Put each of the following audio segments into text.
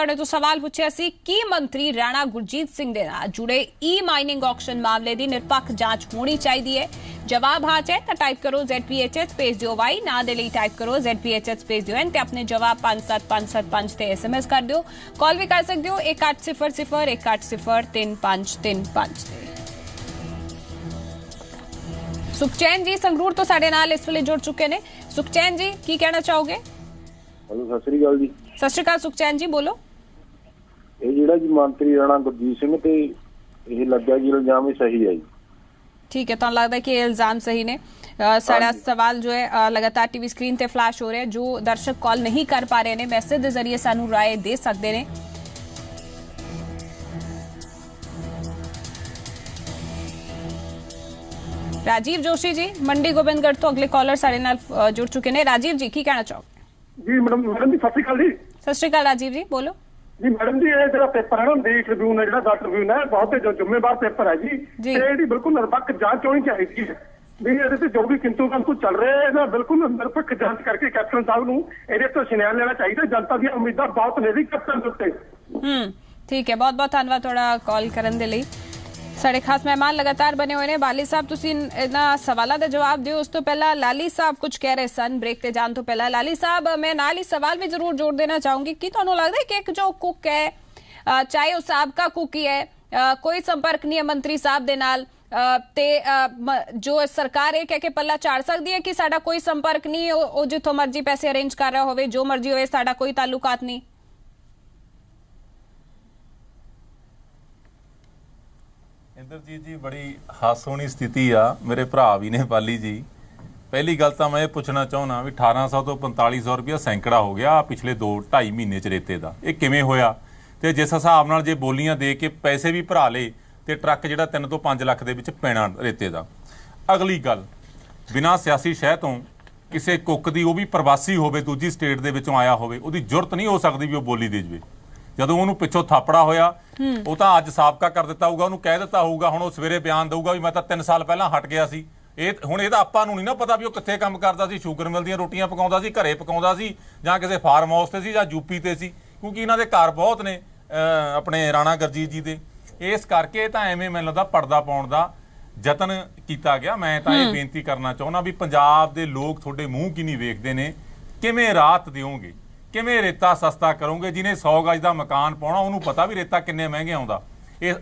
तुहाडे तो सवाल पूछिया सी कि मंत्री राणा गुरजीत सिंह दे नाल जुड़े ई माइनिंग ऑक्शन मामले की निरपक्ष जांच होनी चाहिए है। जवाब हाँ है तो टाइप करो ZPHH भेज दियो वाई, ना दे लिए टाइप करो ZPHH भेज दियो एन ते अपने जवाब 57575 ते SMS कर दियो। कॉल भी कर सकते हो 1800 1803 3535 ते। सुखचैन जी संगरूर तो साडे नाल इस वेले जुड़ चुके ने। सुखचैन जी की कहना चाहोगे? हेलो सत श्री अकाल जी। सत श्री अकाल सुखचैन जी बोलो। ਇਹ ਜਿਹੜਾ ਜੀ ਮੰਤਰੀ ਰਾਣਾ ਗੁਰਜੀਤ ਸਿੰਘ ਤੇ ਇਹ ਲੱਗਾ ਜੀ ਇਲਜ਼ਾਮ ਇਹ ਸਹੀ है जी? ठीक है, तो लगता है कि इल्जाम सही ने। सारा सवाल जो है लगातार टीवी स्क्रीन ते फ्लैश हो रहे हैं। जो दर्शक कॉल नहीं कर पा रहे ने मैसेज के जरिए सानू राय दे सकते ने। राजीव जोशी जी मंडी गोबिंदगढ़ तो अगले कॉलर सारे नाल जुड़ चुके ने। राजीव जी की कहना चाहोगे? जी मैडम जी सत श्री अकाल जी। सत श्री अकाल राजीव जी बोलो। जी मैडम जी ये जो पेपर है ना देश ट्रिब्यून है जो ट्रिब्यून है बहुत ही जिम्मेवार पेपर है जी। बिल्कुल निरपक्ष जांच होनी चाहिए भी ये जो भी किंतु परंतु चल रहे हैं ना बिल्कुल निरपक्ष जांच करके कैप्टन साहब नूं ਇਹਦੇ ਤੋਂ संज्ञान लेना चाहिए। जनता दी उम्मीदां बहुत ने जी कैप्टन दे उत्ते। ठीक है, बहुत बहुत धन्यवाद थोड़ा कॉल करन दे लई। साडे खास मेहमान लगातार बने हुए ने। बाली साहब तुसीं इन्हां सवालों का जवाब दिओ। उस तो पहला लाली साहब कुछ कह रहे सन ब्रेक ते जान तो पहला। लाली साहब मैं नाल ही सवाल भी जरूर जोड़ देना चाहूंगी कि तुहानूं लगदा है कि एक जो कुक है चाहे वो साबका कुक ही है कोई संपर्क नहीं है मंत्री साहब दे नाल ते जो सरकार ये कह के पल्ला झाड़ सकती है कि साडा कोई संपर्क नहीं, वो जिथों मर्जी पैसे अरेंज कर रहा होवे जो मर्जी होवे साडा कोई ताल्लुकात नहीं? इंद्रजीत जी बड़ी हासोनी स्थिति आ मेरे भरा भी ने बाली जी। पहली गल तो मैं पूछना चाहना भी 1800 तो 4500 रुपया सैंकड़ा हो गया पिछले 2-2.5 महीने च रेते का। ये किवें होया ते जिस हिसाब नाल जे बोलियां दे के पैसे भी भरा ले ते ट्रक जिहड़ा 3 ਤੋਂ 5 ਲੱਖ ਦੇ ਵਿੱਚ पैना रेते का। अगली गल बिना सियासी शह तो किसी कुक की वो भी प्रवासी होवे दूजी स्टेट दे विचों आया होवे उहदी जुरत नहीं हो सकती भी वो बोली दे जाए। ਜਦੋਂ ਉਹਨੂੰ ਪਿੱਛੋਂ ਥਾਪੜਾ ਹੋਇਆ ਉਹ ਤਾਂ ਅੱਜ ਸਾਬਕਾ ਕਰ ਦਿੱਤਾ ਹੋਊਗਾ, ਉਹਨੂੰ ਕਹਿ ਦਿੱਤਾ ਹੋਊਗਾ ਹੁਣ ਉਹ ਸਵੇਰੇ ਬਿਆਨ ਦਊਗਾ ਵੀ ਮੈਂ ਤਾਂ 3 ਸਾਲ ਪਹਿਲਾਂ ਹਟ ਗਿਆ ਸੀ। ਇਹ ਹੁਣ ਇਹਦਾ ਆਪਾਂ ਨੂੰ ਨਹੀਂ ਨਾ ਪਤਾ ਵੀ ਉਹ ਕਿੱਥੇ ਕੰਮ ਕਰਦਾ ਸੀ, ਸ਼ੂਗਰ ਮਿਲ ਦੀਆਂ ਰੋਟੀਆਂ ਪਕਾਉਂਦਾ ਸੀ, ਘਰੇ ਪਕਾਉਂਦਾ ਸੀ ਜਾਂ ਕਿਸੇ ਫਾਰਮ ਹਾਊਸ ਤੇ ਸੀ ਜਾਂ ਯੂਪੀ ਤੇ ਸੀ, ਕਿਉਂਕਿ ਇਹਨਾਂ ਦੇ ਘਰ ਬਹੁਤ ਨੇ ਆਪਣੇ ਰਾਣਾ ਗੁਰਜੀਤ ਜੀ ਦੇ। ਇਸ ਕਰਕੇ ਤਾਂ ਐਵੇਂ ਮੈਨੂੰ ਲੱਗਦਾ ਪਰਦਾ ਪਾਉਣ ਦਾ ਯਤਨ ਕੀਤਾ ਗਿਆ। ਮੈਂ ਤਾਂ ਇਹ ਬੇਨਤੀ ਕਰਨਾ ਚਾਹੁੰਦਾ ਵੀ ਪੰਜਾਬ ਦੇ ਲੋਕ ਤੁਹਾਡੇ ਮੂੰਹ ਕੀ ਨਹੀਂ ਵੇਖਦੇ ਨੇ, ਕਿਵੇਂ ਰਾਹਤ ਦਿਓਗੇ, ਕਿਵੇਂ ਰੇਤਾ ਸਸਤਾ ਕਰੋਗੇ। ਜਿਹਨੇ 100 ਗਜ ਦਾ ਮਕਾਨ ਪਾਉਣਾ ਉਹਨੂੰ ਪਤਾ ਵੀ ਰੇਤਾ ਕਿੰਨੇ ਮਹਿੰਗੇ ਆਉਂਦਾ। ਇਹ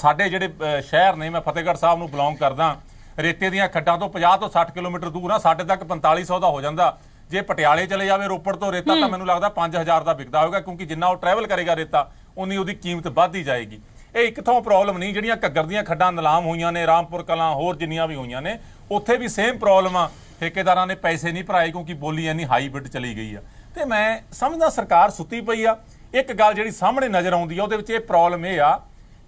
ਸਾਡੇ ਜਿਹੜੇ ਸ਼ਹਿਰ ਨੇ, ਮੈਂ ਫਤਿਹਗੜ੍ਹ ਸਾਹਿਬ ਨੂੰ ਬਿਲੋਂਗ ਕਰਦਾ, ਰੇਤੇ ਦੀਆਂ ਖੱਡਾਂ ਤੋਂ 50 ਤੋਂ 60 ਕਿਲੋਮੀਟਰ ਦੂਰ ਆ, ਸਾਡੇ ਤੱਕ 4500 ਦਾ ਹੋ ਜਾਂਦਾ। ਜੇ ਪਟਿਆਲੇ ਚਲੇ ਜਾਵੇ ਰੋਪੜ ਤੋਂ ਰੇਤਾ ਤਾਂ ਮੈਨੂੰ ਲੱਗਦਾ 5000 ਦਾ ਵਿਕਦਾ ਹੋਵੇਗਾ, ਕਿਉਂਕਿ ਜਿੰਨਾ ਉਹ ਟਰੈਵਲ ਕਰੇਗਾ ਰੇਤਾ ਉਨੀ ਉਹਦੀ ਕੀਮਤ ਵੱਧਦੀ ਜਾਏਗੀ। ਇਹ ਇੱਕ ਥਾਂ ਪ੍ਰੋਬਲਮ ਨਹੀਂ, ਜਿਹੜੀਆਂ ਘੱਗਰ ਦੀਆਂ ਖੱਡਾਂ ਨਿਲਾਮ ਹੋਈਆਂ ਨੇ, ਰਾਮਪੁਰ ਕਲਾਂ ਹੋਰ ਜਿੰਨੀਆਂ ਵੀ ਹੋਈਆਂ ਨੇ ਉੱਥੇ ਵੀ ਸੇਮ ਪ੍ਰੋਬਲਮ ਆ। ਠੇਕੇਦਾਰਾਂ ਨੇ ਪੈਸੇ ਨਹੀਂ ਭਰਾਏ ਕਿਉਂਕਿ ਬੋਲੀ ਇੰਨੀ ਹਾਈ ਬਿਡ ਚਲੀ ਗਈ ਆ। ਤੇ ਮੈਂ ਸਮਝਦਾ ਸਰਕਾਰ ਸੁੱਤੀ ਪਈ ਆ। ਇੱਕ ਗੱਲ ਜਿਹੜੀ ਸਾਹਮਣੇ ਨਜ਼ਰ ਆਉਂਦੀ ਆ ਉਹਦੇ ਵਿੱਚ ਇਹ ਪ੍ਰੋਬਲਮ ਇਹ ਆ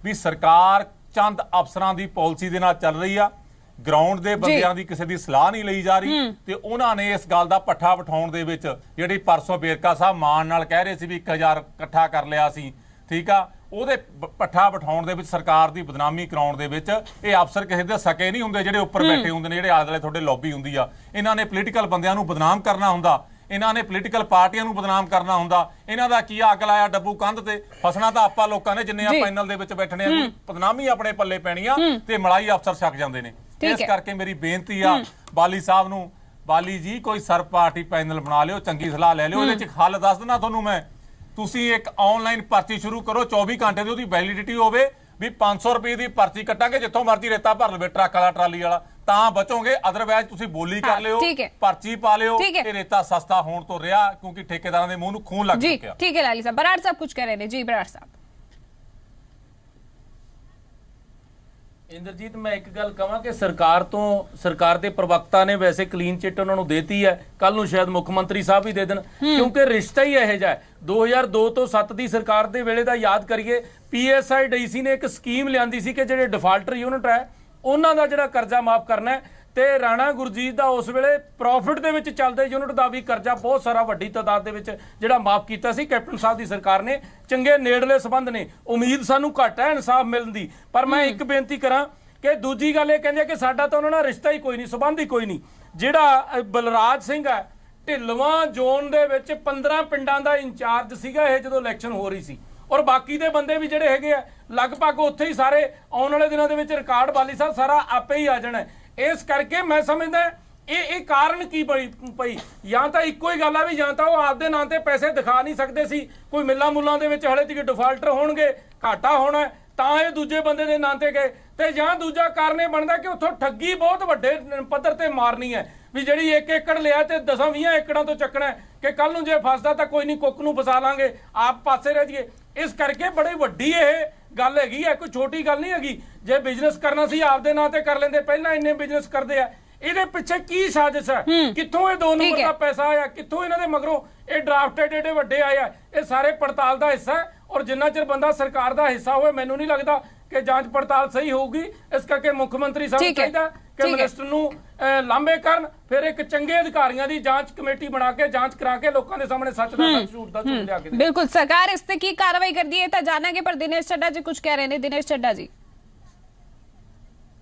ਵੀ ਸਰਕਾਰ ਚੰਦ ਅਫਸਰਾਂ ਦੀ ਪਾਲਿਸੀ ਦੇ ਨਾਲ ਚੱਲ ਰਹੀ ਆ, ਗਰਾਊਂਡ ਦੇ ਬੰਦਿਆਂ ਦੀ ਕਿਸੇ ਦੀ ਸਲਾਹ ਨਹੀਂ ਲਈ ਜਾ ਰਹੀ। ਤੇ ਉਹਨਾਂ ਨੇ ਇਸ ਗੱਲ ਦਾ ਪੱਠਾ ਬਿਠਾਉਣ ਦੇ ਵਿੱਚ ਜਿਹੜੀ ਪਰਸੋਂ ਵੇਰਕਾ ਸਾਹਿਬ ਮਾਨ ਨਾਲ ਕਹਿ ਰਹੇ ਸੀ ਵੀ 1000 ਇਕੱਠਾ ਕਰ ਲਿਆ ਸੀ, ਠੀਕ ਆ, ਉਹਦੇ ਪੱਠਾ ਬਿਠਾਉਣ ਦੇ ਵਿੱਚ ਸਰਕਾਰ ਦੀ ਬਦਨਾਮੀ ਕਰਾਉਣ ਦੇ ਵਿੱਚ ਇਹ ਅਫਸਰ ਕਿਸੇ ਦੇ ਸਕੇ ਨਹੀਂ ਹੁੰਦੇ, ਜਿਹੜੇ ਉੱਪਰ ਬੈਠੇ ਹੁੰਦੇ ਨੇ, ਜਿਹੜੇ ਆਲੇ ਤੁਹਾਡੇ ਲੌਬੀ ਹੁੰਦੀ ਆ। ਇਹਨਾਂ ਨੇ ਪੋਲੀਟੀਕਲ ਬੰਦਿਆਂ ਨੂੰ ਬਦਨਾਮ ਕਰਨਾ ਹੁੰਦਾ, ਇਹਨਾਂ ਨੇ ਪੋਲੀਟੀਕਲ ਪਾਰਟੀਆਂ ਨੂੰ ਬਦਨਾਮ ਕਰਨਾ ਹੁੰਦਾ। ਇਹਨਾਂ ਦਾ ਕੀ ਅੱਗ ਲਾਇਆ ਡੱਬੂ ਕੰਧ ਤੇ, ਫਸਣਾ ਤਾਂ ਆਪਾਂ ਲੋਕਾਂ ਨੇ ਜਿੰਨੇ ਆ ਪੈਨਲ ਦੇ ਵਿੱਚ ਬੈਠਣੇ ਆ, ਬਦਨਾਮੀ ਆਪਣੇ ਪੱਲੇ ਪੈਣੀ ਆ ਤੇ ਮਲਾਈ ਅਫਸਰ ਛਕ ਜਾਂਦੇ ਨੇ। ਇਸ ਕਰਕੇ ਮੇਰੀ ਬੇਨਤੀ ਆ ਬਾਲੀ ਸਾਹਿਬ ਨੂੰ, ਬਾਲੀ ਜੀ ਕੋਈ ਸਰਬ ਪਾਰਟੀ ਪੈਨਲ ਬਣਾ ਲਿਓ, ਚੰਗੀ ਸਲਾਹ ਲੈ ਲਿਓ, ਇਹਦੇ ਚ ਹੱਲ ਦੱਸ ਦੇਣਾ ਤੁਹਾਨੂੰ ਮੈਂ। ਤੁਸੀਂ ਇੱਕ ਆਨਲਾਈਨ ਪਰਚੀ ਸ਼ੁਰੂ ਕਰੋ, 24 ਘੰਟੇ ਦੀ ਉਹਦੀ ਵੈਲਿਡਿਟੀ ਹੋਵੇ ਵੀ 500 ਰੁਪਏ ਦੀ ਪਰਚੀ ਕੱਟਾਂਗੇ, ਜਿੱਥੋਂ ਮਰਜ਼ੀ ਰੇਤਾ ਭਰ ਲਵੇ ਟਰੱਕ ਵਾਲਾ ਟਰਾਲੀ ਵਾਲਾ, ਤਾਂ ਬਚੋਗੇ। ਅਦਰਵਾਇਜ਼ ਤੁਸੀਂ ਬੋਲੀ ਕਰ ਲਿਓ, पर्ची पा लियो, रेता सस्ता होने तो रहा क्योंकि ठेकेदारों के मुंह खून लग चुका। ठीक है लाली साहब। बराड़ साहब कुछ कह रहे हैं जी। बराड़ साहब। इंद्रजीत मैं एक गल कहां कि सरकार के प्रवक्ता ने वैसे क्लीन चिट उन्होंने देती है, कल नूं शायद मुख्यमंत्री साहब भी दे देन, क्योंकि रिश्ता ही यह है। 2002 तो 7 की सरकार के वेले का याद करिए, PSIDC ने एक स्कीम लियांदी सी कि जिहड़े डिफाल्टर यूनिट है उन्हां दा जिहड़ा कर्जा माफ करना है। ਤੇ ਰਾਣਾ ਗੁਰਜੀਤ ਦਾ ਉਸ ਵੇਲੇ ਪ੍ਰੋਫਿਟ ਦੇ ਵਿੱਚ ਚੱਲਦੇ ਯੂਨਿਟ ਦਾ ਵੀ ਕਰਜ਼ਾ ਬਹੁਤ ਸਾਰਾ ਵੱਡੀ ਤਾਦਾਦ ਦੇ ਵਿੱਚ ਜਿਹੜਾ ਮਾਫ ਕੀਤਾ ਸੀ ਕੈਪਟਨ ਸਾਹਿਬ ਦੀ ਸਰਕਾਰ ਨੇ। ਚੰਗੇ ਨੇੜਲੇ ਸੰਬੰਧ ਨੇ, ਉਮੀਦ ਸਾਨੂੰ ਘੱਟ ਹੈ ਇਨਸਾਫ ਮਿਲਣ ਦੀ। ਪਰ ਮੈਂ ਇੱਕ ਬੇਨਤੀ ਕਰਾਂ ਕਿ ਦੂਜੀ ਗੱਲ ਇਹ ਕਹਿੰਦੇ ਕਿ ਸਾਡਾ ਤਾਂ ਉਹਨਾਂ ਨਾਲ ਰਿਸ਼ਤਾ ਹੀ ਕੋਈ ਨਹੀਂ, ਸੰਬੰਧ ਹੀ ਕੋਈ ਨਹੀਂ। ਜਿਹੜਾ ਬਲਰਾਜ ਸਿੰਘ ਹੈ ਢਿੱਲਵਾਂ ਜ਼ੋਨ ਦੇ ਵਿੱਚ 15 ਪਿੰਡਾਂ ਦਾ ਇੰਚਾਰਜ ਸੀਗਾ ਇਹ ਜਦੋਂ ਇਲੈਕਸ਼ਨ ਹੋ ਰਹੀ ਸੀ, ਔਰ ਬਾਕੀ ਦੇ ਬੰਦੇ ਵੀ ਜਿਹੜੇ ਹੈਗੇ ਆ ਲਗਭਗ ਉੱਥੇ ਹੀ ਸਾਰੇ ਆਉਣ ਵਾਲੇ ਦਿਨਾਂ ਦੇ ਵਿੱਚ ਰਿਕਾਰਡ ਬਾਲੀ ਸਾਹਿਬ ਸਾਰਾ ਆਪੇ ਹੀ ਆ ਜਾਣਾ। ਇਸ ਕਰਕੇ ਮੈਂ ਸਮਝਦਾ ਇਹ ਕਾਰਨ ਕੀ ਪਈ ਜਾਂ ਤਾਂ ਇੱਕੋ ਹੀ ਗੱਲ ਆ ਵੀ ਜਾਂ ਤਾਂ ਉਹ ਆਪਦੇ ਨਾਂ ਤੇ ਪੈਸੇ ਦਿਖਾ ਨਹੀਂ ਸਕਦੇ ਸੀ, ਕੋਈ ਮਿੱਲਾਂ ਮੁੱਲਾਂ ਦੇ ਵਿੱਚ ਹਲੇ ਤੱਕ ਡਿਫਾਲਟਰ ਹੋਣਗੇ, ਘਾਟਾ ਹੋਣਾ ਤਾਂ ਇਹ ਦੂਜੇ ਬੰਦੇ ਦੇ ਨਾਂ ਤੇ ਗਏ, ਤੇ ਜਾਂ ਦੂਜਾ ਕਾਰਨ ਇਹ ਬਣਦਾ ਕਿ ਉੱਥੋਂ ਠੱਗੀ ਬਹੁਤ ਵੱਡੇ ਪੱਧਰ ਤੇ ਮਾਰਨੀ ਹੈ ਵੀ ਜਿਹੜੀ 1 ਏਕੜ ਲਿਆ ਤੇ 10-20 ਏਕੜਾਂ ਤੋਂ ਚੱਕਣਾ ਕਿ ਕੱਲ ਨੂੰ ਜੇ ਫਸਦਾ ਤਾਂ ਕੋਈ ਨਹੀਂ ਕੁੱਕ ਨੂੰ ਫਸਾ ਲਾਂਗੇ, ਆਪ ਪਾਸੇ ਰਹਿ ਜਾਈਏ। ਇਸ ਕਰਕੇ ਬੜੀ ਵੱਡੀ ਇਹ ਗੱਲ ਹੈਗੀ ਹੈ, ਕੋਈ ਛੋਟੀ ਗੱਲ ਨਹੀਂ ਹੈਗੀ। ਜੇ ਬਿਜ਼ਨਸ ਕਰਨਾ ਸੀ ਆਪਦੇ ਨਾਂ ਤੇ ਕਰ ਲੈਂਦੇ, ਪਹਿਲਾਂ ਇੰਨੇ ਬਿਜ਼ਨਸ ਕਰਦੇ ਆ। ਇਹਦੇ ਪਿੱਛੇ ਕੀ ਸਾਜ਼ਿਸ਼ ਹੈ, ਕਿੱਥੋਂ ਇਹ 2 ਨੰਬਰ ਦਾ ਪੈਸਾ ਆਇਆ, ਕਿੱਥੋਂ ਇਹਨਾਂ ਦੇ ਮਗਰੋਂ ਇਹ ਡਰਾਫਟਡ ਏਡੇ ਵੱਡੇ ਆਏ ਆ, ਇਹ ਸਾਰੇ ਪੜਤਾਲ ਦਾ ਹਿੱਸਾ ਹੈ। ਔਰ ਜਿੰਨਾ ਚਿਰ ਬੰਦਾ ਸਰਕਾਰ ਦਾ ਹਿੱਸਾ ਹੋਵੇ ਮੈਨੂੰ ਨਹੀਂ ਲੱਗਦਾ ਕਿ ਜਾਂਚ ਪੜਤਾਲ ਸਹੀ ਹੋਊਗੀ। ਇਸ ਕਰਕੇ ਮੁੱਖ ਮੰਤਰੀ ਸਾਹਿਬ ਨੂੰ ਚਾਹੀਦਾ ਕਿ ਮਿਨਿਸਟਰ ਨੂੰ ਲਾਂਭੇ ਕਰਨ, ਫਿਰ ਇੱਕ ਚੰਗੇ ਅਧਿਕਾਰੀਆਂ ਦੀ ਜਾਂਚ ਕਮੇਟੀ ਬਣਾ ਕੇ ਜਾਂਚ ਕਰਾ ਕੇ ਲੋਕਾਂ ਦੇ ਸਾਹਮਣੇ ਸੱਚ ਦਾ ਸੱਚ, ਝੂਠ ਦਾ ਝੂਠ ਲਿਆ ਕੇ। ਬਿਲਕੁਲ, ਸਰਕਾਰ ਇਸ ਤੇ ਕੀ ਕਾਰਵਾਈ ਕਰਦੀ ਹੈ ਤਾਂ ਜਾਣਾਂਗੇ, ਪਰ ਦਿਨੇਸ਼ ਚੱਡਾ ਜੀ ਕੁਝ ਕਹਿ ਰਹੇ ਨੇ। ਦਿਨੇਸ਼ ਚੱਡਾ ਜੀ,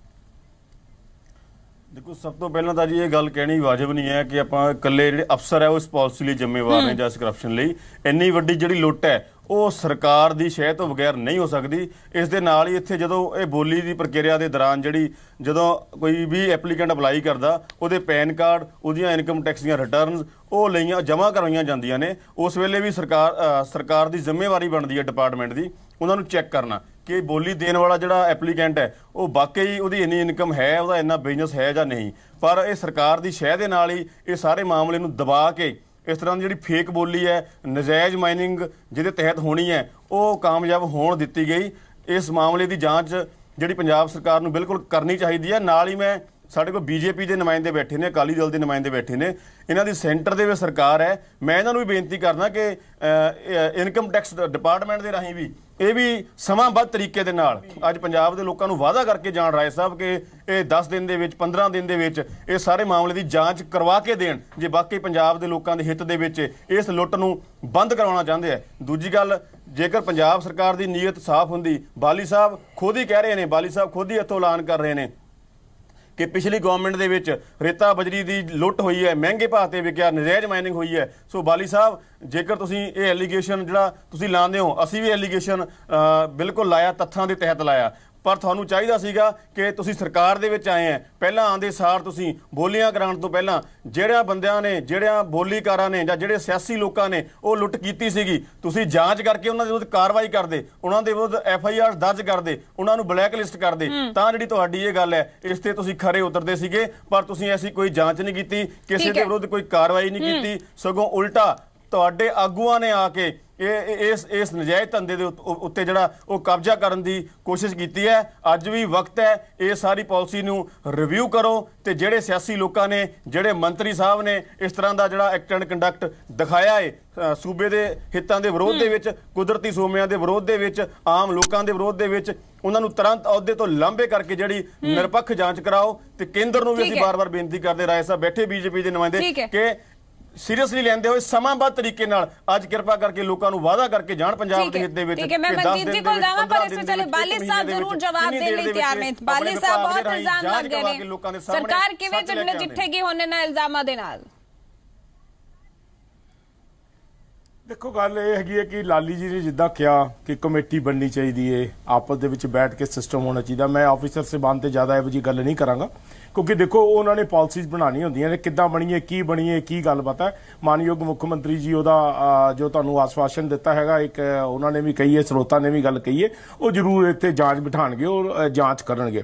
देखो सब तो पहला तो जी ये गल कहनी वाजिब नहीं है कि आप इकल्ले जिहड़े अफसर है वो इस पॉलिसी लिए जिम्मेवार ने जां इस करप्शन ਲਈ। ਇੰਨੀ ਵੱਡੀ ਜਿਹੜੀ ਲੁੱਟ ਹੈ ਉਹ ਸਰਕਾਰ ਦੀ ਸ਼ਹਿ ਤੋਂ ਬਗੈਰ ਨਹੀਂ ਹੋ ਸਕਦੀ। ਇਸ ਦੇ ਨਾਲ ਹੀ ਇੱਥੇ ਜਦੋਂ ਇਹ ਬੋਲੀ ਦੀ ਪ੍ਰਕਿਰਿਆ ਦੇ ਦੌਰਾਨ ਜਦੋਂ ਕੋਈ ਵੀ ਐਪਲੀਕੈਂਟ ਅਪਲਾਈ ਕਰਦਾ ਉਹਦੇ ਪੈਨ ਕਾਰਡ, ਉਹਦੀਆਂ ਇਨਕਮ ਟੈਕਸ ਦੀਆਂ ਰਿਟਰਨਸ ਉਹ ਲਈਆਂ ਜਮ੍ਹਾਂ ਕਰਵਾਈਆਂ ਜਾਂਦੀਆਂ ਨੇ। ਉਸ ਵੇਲੇ ਵੀ ਸਰਕਾਰ ਦੀ ਜ਼ਿੰਮੇਵਾਰੀ ਬਣਦੀ ਹੈ ਡਿਪਾਰਟਮੈਂਟ ਦੀ ਉਹਨਾਂ ਨੂੰ ਚੈੱਕ ਕਰਨਾ ਕਿ ਬੋਲੀ ਦੇਣ ਵਾਲਾ ਜਿਹੜਾ ਐਪਲੀਕੈਂਟ ਹੈ ਉਹ ਵਾਕਈ ਉਹਦੀ ਇੰਨੀ ਇਨਕਮ ਹੈ, ਉਹਦਾ ਇੰਨਾ ਬਿਜ਼ਨਸ ਹੈ ਜਾਂ ਨਹੀਂ। ਪਰ ਇਹ ਸਰਕਾਰ ਦੀ ਸ਼ਹਿ ਦੇ ਨਾਲ ਹੀ ਇਹ ਸਾਰੇ ਮਾਮਲੇ ਨੂੰ ਦਬਾ ਕੇ ਇਸ ਤਰ੍ਹਾਂ ਦੀ ਜਿਹੜੀ ਫੇਕ ਬੋਲੀ ਹੈ, ਨਜਾਇਜ਼ ਮਾਈਨਿੰਗ ਜਿਹਦੇ ਤਹਿਤ ਹੋਣੀ ਹੈ, ਉਹ ਕਾਮਯਾਬ ਹੋਣ ਦਿੱਤੀ ਗਈ। ਇਸ ਮਾਮਲੇ ਦੀ ਜਾਂਚ ਜਿਹੜੀ ਪੰਜਾਬ ਸਰਕਾਰ ਨੂੰ ਬਿਲਕੁਲ ਕਰਨੀ ਚਾਹੀਦੀ ਹੈ। ਨਾਲ ਹੀ ਮੈਂ ਸਾਡੇ ਕੋਲ ਬੀਜੇਪੀ ਦੇ ਨੁਮਾਇੰਦੇ ਬੈਠੇ ਨੇ, ਅਕਾਲੀ ਦਲ ਦੇ ਨੁਮਾਇੰਦੇ ਬੈਠੇ ਨੇ, ਇਹਨਾਂ ਦੀ ਸੈਂਟਰ ਦੇ ਵਿੱਚ ਸਰਕਾਰ ਹੈ। ਮੈਂ ਇਹਨਾਂ ਨੂੰ ਵੀ ਬੇਨਤੀ ਕਰਦਾ ਕਿ ਇਨਕਮ ਟੈਕਸ ਡਿਪਾਰਟਮੈਂਟ ਦੇ ਰਾਹੀਂ ਵੀ ਇਹ ਵੀ ਸਮਾਂਬੱਧ ਤਰੀਕੇ ਦੇ ਨਾਲ ਅੱਜ ਪੰਜਾਬ ਦੇ ਲੋਕਾਂ ਨੂੰ ਵਾਅਦਾ ਕਰਕੇ ਜਾਣ ਰਾਏ ਸਾਹਿਬ ਕਿ ਇਹ 10 ਦਿਨ ਦੇ ਵਿੱਚ 15 ਦਿਨ ਦੇ ਵਿੱਚ ਇਹ ਸਾਰੇ ਮਾਮਲੇ ਦੀ ਜਾਂਚ ਕਰਵਾ ਕੇ ਦੇਣ ਜੇ ਵਾਕਈ ਪੰਜਾਬ ਦੇ ਲੋਕਾਂ ਦੇ ਹਿੱਤ ਦੇ ਵਿੱਚ ਇਸ ਲੁੱਟ ਨੂੰ ਬੰਦ ਕਰਵਾਉਣਾ ਚਾਹੁੰਦੇ ਆ। ਦੂਜੀ ਗੱਲ, ਜੇਕਰ ਪੰਜਾਬ ਸਰਕਾਰ ਦੀ ਨੀਅਤ ਸਾਫ਼ ਹੁੰਦੀ, ਬਾਲੀ ਸਾਹਿਬ ਖੁਦ ਹੀ ਕਹਿ ਰਹੇ ਨੇ, ਬਾਲੀ ਸਾਹਿਬ ਖੁਦ ਹੀ ਇੱਥੋਂ ਐਲਾਨ ਕਰ ਰਹੇ ਨੇ ਕਿ ਪਿਛਲੀ ਗਵਰਨਮੈਂਟ ਦੇ ਵਿੱਚ ਰੇਤਾ ਬਜਰੀ ਦੀ ਲੁੱਟ ਹੋਈ ਹੈ, ਮਹਿੰਗੇ ਭਾਅ ਤੇ ਵਿਕਿਆ, ਨਜਾਇਜ਼ ਮਾਈਨਿੰਗ ਹੋਈ ਹੈ। ਸੋ ਬਾਲੀ ਸਾਹਿਬ ਜੇਕਰ ਤੁਸੀਂ ਇਹ ਐਲੀਗੇਸ਼ਨ ਜਿਹੜਾ ਤੁਸੀਂ ਲਾਉਂਦੇ ਹੋ, ਅਸੀਂ ਵੀ ਐਲੀਗੇਸ਼ਨ ਬਿਲਕੁਲ ਲਾਇਆ, ਤੱਥਾਂ ਦੇ ਤਹਿਤ ਲਾਇਆ, ਪਰ ਤੁਹਾਨੂੰ ਚਾਹੀਦਾ ਸੀਗਾ ਕਿ ਤੁਸੀਂ ਸਰਕਾਰ ਦੇ ਵਿੱਚ ਆਏ ਆ, ਪਹਿਲਾਂ ਆਉਂਦੇ ਸਾਰ ਤੁਸੀਂ ਬੋਲੀਆਂ ਕਰਾਉਣ ਤੋਂ ਪਹਿਲਾਂ ਜਿਹੜਿਆਂ ਬੰਦਿਆਂ ਨੇ, ਜਿਹੜਿਆਂ ਬੋਲੀਕਾਰਾਂ ਨੇ ਜਾਂ ਜਿਹੜੇ ਸਿਆਸੀ ਲੋਕਾਂ ਨੇ ਉਹ ਲੁੱਟ ਕੀਤੀ ਸੀਗੀ, ਤੁਸੀਂ ਜਾਂਚ ਕਰਕੇ ਉਹਨਾਂ ਦੇ ਵਿਰੁੱਧ ਕਾਰਵਾਈ ਕਰਦੇ, ਉਹਨਾਂ ਦੇ ਵਿਰੁੱਧ FIR ਦਰਜ ਕਰਦੇ, ਉਹਨਾਂ ਨੂੰ ਬਲੈਕ ਲਿਸਟ ਕਰਦੇ, ਤਾਂ ਜਿਹੜੀ ਤੁਹਾਡੀ ਇਹ ਗੱਲ ਹੈ ਇਸ ਤੇ ਤੁਸੀਂ ਖਰੇ ਉਤਰਦੇ ਸੀਗੇ। ਪਰ ਤੁਸੀਂ ਐਸੀ ਕੋਈ ਜਾਂਚ ਨਹੀਂ ਕੀਤੀ, ਕਿਸੇ ਦੇ ਵਿਰੁੱਧ ਕੋਈ ਕਾਰਵਾਈ ਨਹੀਂ ਕੀਤੀ, ਸਗੋਂ ਉਲਟਾ ਤੁਹਾਡੇ ਆਗੂਆਂ ਨੇ ਆ ਕੇ ਇਸ ਨਜਾਇਜ਼ ਧੰਦੇ ਦੇ ਉੱਤੇ ਜਿਹੜਾ ਉਹ ਕਬਜ਼ਾ ਕਰਨ ਦੀ ਕੋਸ਼ਿਸ਼ ਕੀਤੀ ਹੈ। ਅੱਜ ਵੀ ਵਕਤ ਹੈ ਇਹ ਸਾਰੀ ਪਾਲਿਸੀ ਨੂੰ ਰਿਵਿਊ ਕਰੋ ਤੇ ਜਿਹੜੇ ਸਿਆਸੀ ਲੋਕਾਂ ਨੇ, ਜਿਹੜੇ ਮੰਤਰੀ ਸਾਹਿਬ ਨੇ ਇਸ ਤਰ੍ਹਾਂ ਦਾ ਜਿਹੜਾ ਐਕਟ ਐਂਡ ਕੰਡਕਟ ਦਿਖਾਇਆ ਹੈ ਸੂਬੇ ਦੇ ਹਿੱਤਾਂ ਦੇ ਵਿਰੋਧ ਦੇ ਵਿੱਚ, ਕੁਦਰਤੀ ਸੋਮਿਆਂ ਦੇ ਵਿਰੋਧ ਦੇ ਵਿੱਚ, ਆਮ ਲੋਕਾਂ ਦੇ ਵਿਰੋਧ ਦੇ ਵਿੱਚ, ਉਹਨਾਂ ਨੂੰ ਤੁਰੰਤ ਅਹੁਦੇ ਤੋਂ ਲਾਂਭੇ ਕਰਕੇ ਜਿਹੜੀ ਨਿਰਪੱਖ ਜਾਂਚ ਕਰਾਓ। ਤੇ ਕੇਂਦਰ ਨੂੰ ਵੀ ਅਸੀਂ ਬਾਰ-ਬਾਰ ਬੇਨਤੀ ਕਰਦੇ, ਰਾਏ ਸਾਹਿਬ ਬੈਠੇ ਬੀਜੇਪੀ ਦੇ ਨੁਮਾਇੰਦੇ, ਕਿ ਸੀਰੀਅਸਲੀ ਲੈਂਦੇ ਹੋਏ ਸਮਾਂਬੱਧ ਤਰੀਕੇ ਨਾਲ ਅੱਜ ਕਿਰਪਾ ਕਰਕੇ ਲੋਕਾਂ ਨੂੰ ਵਾਅਦਾ ਕਰਕੇ ਜਾਣ ਪੰਜਾਬ ਦੇ ਹਿੱਤ ਦੇ ਵਿੱਚ। ਠੀਕ ਹੈ, ਮੈਂ ਮਨਜੀਤ ਜੀ ਕੋਲ ਜਾਵਾਂ, ਪਰ ਇਸ ਵੇਲੇ ਬਾਲੀ ਸਾਹਿਬ ਜ਼ਰੂਰ ਜਵਾਬ ਦੇਣ ਲਈ ਤਿਆਰ ਨੇ। ਬਾਲੀ ਸਾਹਿਬ ਬਹੁਤ ਇਲਜ਼ਾਮ ਲੱਗ ਰਹੇ ਨੇ, ਸਰਕਾਰ ਕਿਵੇਂ ਨਜਿੱਠੇਗੀ ਹੁਣ ਇਹਨਾਂ ਇਲਜ਼ਾਮਾਂ ਦੇ ਨਾਲ? ਦੇਖੋ ਗੱਲ ਇਹ ਹੈਗੀ ਹੈ ਕਿ ਲਾਲੀ ਜੀ ਨੇ ਜਿੱਦਾਂ ਕਿਹਾ ਕਿ ਕਮੇਟੀ ਬਣਨੀ ਚਾਹੀਦੀ ਹੈ, ਆਪਸ ਦੇ ਵਿੱਚ ਬੈਠ ਕੇ ਸਿਸਟਮ ਹੋਣਾ ਚਾਹੀਦਾ। ਮੈਂ ਆਫੀਸਰ ਸਾਹਿਬਾਨ ਤੇ ਜ਼ਿਆਦਾ ਇਹੋ ਜਿਹੀ ਗੱਲ ਨਹੀਂ ਕਰਾਂਗਾ, ਕਿਉਂਕਿ ਦੇਖੋ ਉਹਨਾਂ ਨੇ ਪਾਲਿਸੀਜ਼ ਬਣਾਉਣੀ ਹੁੰਦੀਆਂ ਨੇ, ਕਿੱਦਾਂ ਬਣੀਏ, ਕੀ ਗੱਲਬਾਤ ਹੈ। ਮਾਨਯੋਗ ਮੁੱਖ ਮੰਤਰੀ ਜੀ ਉਹਦਾ ਜੋ ਤੁਹਾਨੂੰ ਆਸ਼ਵਾਸਨ ਦਿੱਤਾ ਹੈਗਾ, ਇੱਕ ਉਹਨਾਂ ਨੇ ਵੀ ਕਹੀ ਹੈ, ਸਰੋਤਾਂ ਨੇ ਵੀ ਗੱਲ ਕਹੀ ਹੈ, ਉਹ ਜ਼ਰੂਰ ਇੱਥੇ ਜਾਂਚ ਬਿਠਾਣਗੇ ਔਰ ਜਾਂਚ ਕਰਨਗੇ।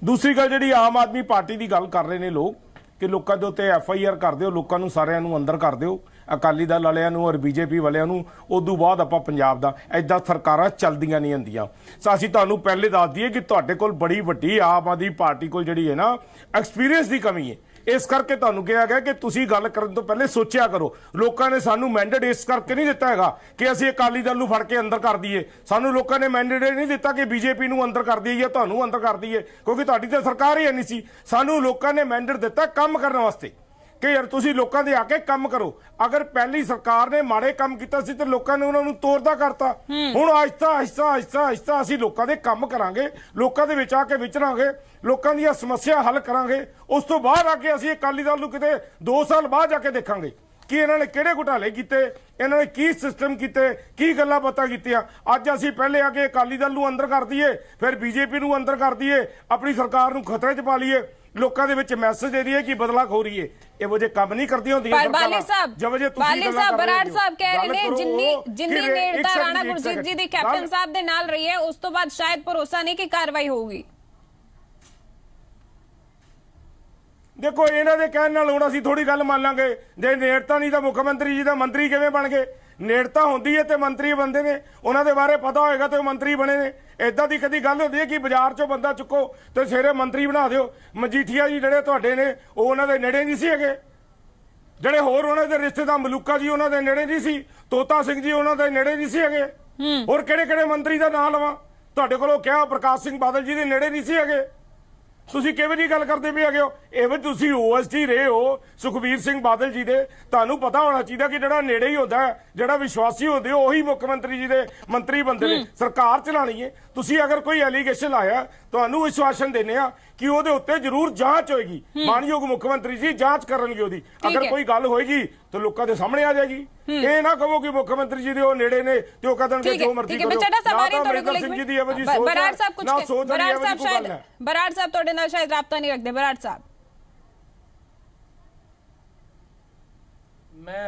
ਦੂਸਰੀ ਗੱਲ ਜਿਹੜੀ ਆਮ ਆਦਮੀ ਪਾਰਟੀ ਦੀ ਗੱਲ ਕਰ ਰਹੇ ਨੇ ਲੋਕ ਕਿ ਲੋਕਾਂ ਦੇ ਉੱਤੇ FIR ਕਰ ਦਿਓ, ਲੋਕਾਂ ਨੂੰ ਸਾਰਿਆਂ ਨੂੰ ਅੰਦਰ ਕਰ ਦਿਓ, ਅਕਾਲੀ ਦਲ ਵਾਲਿਆਂ ਨੂੰ ਔਰ BJP ਵਾਲਿਆਂ ਨੂੰ। ਉਦੋਂ ਬਾਅਦ ਆਪਾਂ ਪੰਜਾਬ ਦਾ ਏਦਾਂ ਸਰਕਾਰਾਂ ਚੱਲਦੀਆਂ ਨਹੀਂ ਹੁੰਦੀਆਂ। ਅਸੀਂ ਤੁਹਾਨੂੰ ਪਹਿਲੇ ਦੱਸ ਦਈਏ ਕਿ ਤੁਹਾਡੇ ਕੋਲ ਬੜੀ ਵੱਡੀ ਆਮ ਆਦਮੀ ਪਾਰਟੀ ਕੋਲ ਜਿਹੜੀ ਹੈ ਨਾ ਐਕਸਪੀਰੀਅੰਸ ਦੀ ਕਮੀ ਹੈ। ਇਸ ਕਰਕੇ ਤੁਹਾਨੂੰ ਕਿਹਾ ਗਿਆ ਕਿ ਤੁਸੀਂ ਗੱਲ ਕਰਨ ਤੋਂ ਪਹਿਲੇ ਸੋਚਿਆ ਕਰੋ। ਲੋਕਾਂ ਨੇ ਸਾਨੂੰ ਮੈਂਡੇਟ ਇਸ ਕਰਕੇ ਨਹੀਂ ਦਿੱਤਾ ਹੈਗਾ ਕਿ ਅਸੀਂ ਅਕਾਲੀ ਦਲ ਨੂੰ ਫੜ ਕੇ ਅੰਦਰ ਕਰ ਦਈਏ। ਸਾਨੂੰ ਲੋਕਾਂ ਨੇ ਮੈਂਡੇਟ ਨਹੀਂ ਦਿੱਤਾ ਕਿ BJP ਨੂੰ ਅੰਦਰ ਕਰ ਦਈਏ ਜਾਂ ਤੁਹਾਨੂੰ ਅੰਦਰ ਕਰ ਦਈਏ, ਕਿਉਂਕਿ ਤੁਹਾਡੀ ਤਾਂ ਸਰਕਾਰ ਹੀ ਨਹੀਂ ਸੀ। ਸਾਨੂੰ ਲੋਕਾਂ ਨੇ ਮੈਂਡੇਟ ਦਿੱਤਾ ਕੰਮ ਕਰਨ ਵਾਸਤੇ ਕਿ ਯਾਰ ਤੁਸੀਂ ਲੋਕਾਂ ਦੇ ਆ ਕੇ ਕੰਮ ਕਰੋ। ਅਗਰ ਪਹਿਲੀ ਸਰਕਾਰ ਨੇ ਮਾੜੇ ਕੰਮ ਕੀਤਾ ਸੀ ਤੇ ਲੋਕਾਂ ਨੇ ਉਹਨਾਂ ਨੂੰ ਤੋੜਦਾ ਕਰਤਾ। ਹੁਣ ਆਹਿਸਤਾ ਅਸੀਂ ਲੋਕਾਂ ਦੇ ਕੰਮ ਕਰਾਂਗੇ, ਲੋਕਾਂ ਦੇ ਵਿੱਚ ਆ ਕੇ ਵਿਚਰਾਂਗੇ, ਲੋਕਾਂ ਦੀਆਂ ਸਮੱਸਿਆ ਹੱਲ ਕਰਾਂਗੇ। ਉਸ ਤੋਂ ਬਾਅਦ ਆ ਕੇ ਅਸੀਂ ਅਕਾਲੀ ਦਲ ਨੂੰ ਕਿਤੇ 2 ਸਾਲ ਬਾਅਦ ਜਾ ਕੇ ਦੇਖਾਂਗੇ। ਕਿ ਇਹਨਾਂ ਨੇ ਕਿਹੜੇ ਘੁਟਾਲੇ ਕੀਤੇ, ਇਹਨਾਂ ਨੇ ਕੀ ਸਿਸਟਮ ਕੀਤੇ, ਕੀ ਗੱਲਾਂ ਬਾਤਾਂ ਕੀਤੀਆਂ। ਅੱਜ ਅਸੀਂ ਪਹਿਲੇ ਆ ਕੇ ਅਕਾਲੀ ਦਲ ਨੂੰ ਅੰਦਰ ਕਰ ਦਈਏ, ਫਿਰ ਬੀਜੇਪੀ ਨੂੰ ਅੰਦਰ ਕਰ ਦਈਏ, ਆਪਣੀ ਸਰਕਾਰ ਨੂੰ ਖਤਰੇ 'ਚ ਪਾ ਲਈਏ, ਲੋਕਾਂ ਦੇ ਵਿੱਚ ਮੈਸੇਜ ਦੇ ਦਈਏ ਕਿ ਬਦਲਾ ਖੋਰੀਏ। ਇਹੋ ਜਿਹੇ ਕੰਮ ਨਹੀਂ ਕਰਦੀਆਂ ਹੁੰਦੀਆਂ। ਪਰ ਬਾਲੀ ਸਾਹਿਬ ਬਰਾੜ ਸਾਹਿਬ ਕਹਿ ਰਹੇ ਨੇ ਜਿੰਨੀ ਨੇੜਤਾ ਰਾਣਾ ਗੁਰਜੀਤ ਜੀ ਦੀ ਕੈਪਟਨ ਸਾਹਿਬ ਦੇ ਨਾਲ ਰਹੀ ਹੈ, ਉਸ ਤੋਂ ਬਾਅਦ ਸ਼ਾਇਦ ਭਰੋਸਾ ਨਹੀਂ ਕਿ ਕਾਰਵਾਈ ਹੋਊਗੀ। ਦੇਖੋ ਇਹਨਾਂ ਦੇ ਕਹਿਣ ਨਾਲ ਹੁਣ ਅਸੀਂ ਥੋੜੀ ਗੱਲ ਮੰਨ ਲਾਂਗੇ। ਜੇ ਨੇੜਤਾ ਨਹੀਂ ਤਾਂ ਮੁੱਖ ਮੰਤਰੀ ਜੀ ਦਾ ਮੰਤਰੀ ਕਿਵੇਂ ਬਣ ਗਏ? ਨੇੜਤਾ ਹੁੰਦੀ ਹੈ ਤੇ ਮੰਤਰੀ ਬਣਦੇ ਨੇ, ਉਹਨਾਂ ਦੇ ਬਾਰੇ ਪਤਾ ਹੋਏਗਾ ਤੇ ਉਹ ਮੰਤਰੀ ਬਣੇ ਨੇ। ਇਦਾਂ ਦੀ ਕਦੀ ਗੱਲ ਹੁੰਦੀ ਹੈ ਕਿ ਬਾਜ਼ਾਰ 'ਚੋਂ ਬੰਦਾ ਚੁੱਕੋ ਤੇ ਸਵੇਰੇ ਮੰਤਰੀ ਬਣਾ ਦਿਓ? ਮਜੀਠੀਆ ਜੀ ਜਿਹੜੇ ਤੁਹਾਡੇ ਨੇ ਉਹ ਉਹਨਾਂ ਦੇ ਨੇੜੇ ਨਹੀਂ ਸੀ ਹੈਗੇ, ਜਿਹੜੇ ਹੋਰ ਉਹਨਾਂ ਦੇ ਰਿਸ਼ਤੇਦਾਰ ਮਲੂਕਾ ਜੀ ਉਹਨਾਂ ਦੇ ਨੇੜੇ ਨਹੀਂ ਸੀ, ਤੋਤਾ ਸਿੰਘ ਜੀ ਉਹਨਾਂ ਦੇ ਨੇੜੇ ਨਹੀਂ ਸੀ ਹੈਗੇ। ਹੋਰ ਕਿਹੜੇ ਕਿਹੜੇ ਮੰਤਰੀ ਦਾ ਨਾਂ ਲਵਾਂ? ਤੁਹਾਡੇ ਕੋਲੋਂ ਕਿਹਾ ਪ੍ਰਕਾਸ਼ ਸਿੰਘ ਬਾਦਲ ਜੀ ਦੇ ਨੇੜੇ ਨਹੀਂ ਸੀ ਹੈਗੇ। ਤੁਸੀਂ ਕਿਵੇਂ ਦੀ ਗੱਲ ਕਰਦੇ ਵੀ ਹੈਗੇ ਹੋ? ਇਹ ਤੁਸੀਂ ਓਐਸਟੀ ਰਹੇ ਹੋ ਸੁਖਬੀਰ ਸਿੰਘ ਬਾਦਲ ਜੀ ਦੇ, ਤੁਹਾਨੂੰ ਪਤਾ ਹੋਣਾ ਚਾਹੀਦਾ ਕਿ ਜਿਹੜਾ ਨੇੜੇ ਹੀ ਹੁੰਦਾ, ਜਿਹੜਾ ਵਿਸ਼ਵਾਸੀ ਹੁੰਦੇ ਉਹੀ ਮੁੱਖ ਮੰਤਰੀ ਜੀ ਦੇ ਮੰਤਰੀ ਬੰਦੇ ਨੇ। ਸਰਕਾਰ ਚਲਾਣੀ ਹੈ। ਤੁਸੀਂ ਅਗਰ ਕੋਈ ਐਲੀਗੇਸ਼ਨ ਲਾਇਆ, ਤੁਹਾਨੂੰ ਵਿਸ਼ਵਾਸਨ ਦਿੰਦੇ ਆ ਕਿ ਉਹਦੇ ਉੱਤੇ ਜ਼ਰੂਰ ਜਾਂਚ ਹੋਏਗੀ। ਮਾਨਯੋਗ ਮੁੱਖ ਮੰਤਰੀ ਜੀ ਜਾਂਚ ਕਰਨਗੇ ਉਹਦੀ। ਅਗਰ ਕੋਈ ਗੱਲ ਹੋਏਗੀ ਤਾਂ ਲੋਕਾਂ ਦੇ ਸਾਹਮਣੇ ਆ ਜਾਏਗੀ। ਇਹ ਨਾ ਕਹੋ ਕਿ ਮੁੱਖ ਮੰਤਰੀ ਜੀ ਦੇ ਉਹ ਨੇੜੇ ਨੇ ਤੇ ਉਹ ਕਹਣਗੇ ਜੋ ਮਰਜ਼ੀ ਕਰੋ। ਬਰਾੜ ਸਾਹਿਬ ਤੁਹਾਡੇ ਨਾਲ ਸ਼ਾਇਦ ਰਾਬਤਾ ਨਹੀਂ ਰੱਖਦੇ। ਬਰਾੜ ਸਾਹਿਬ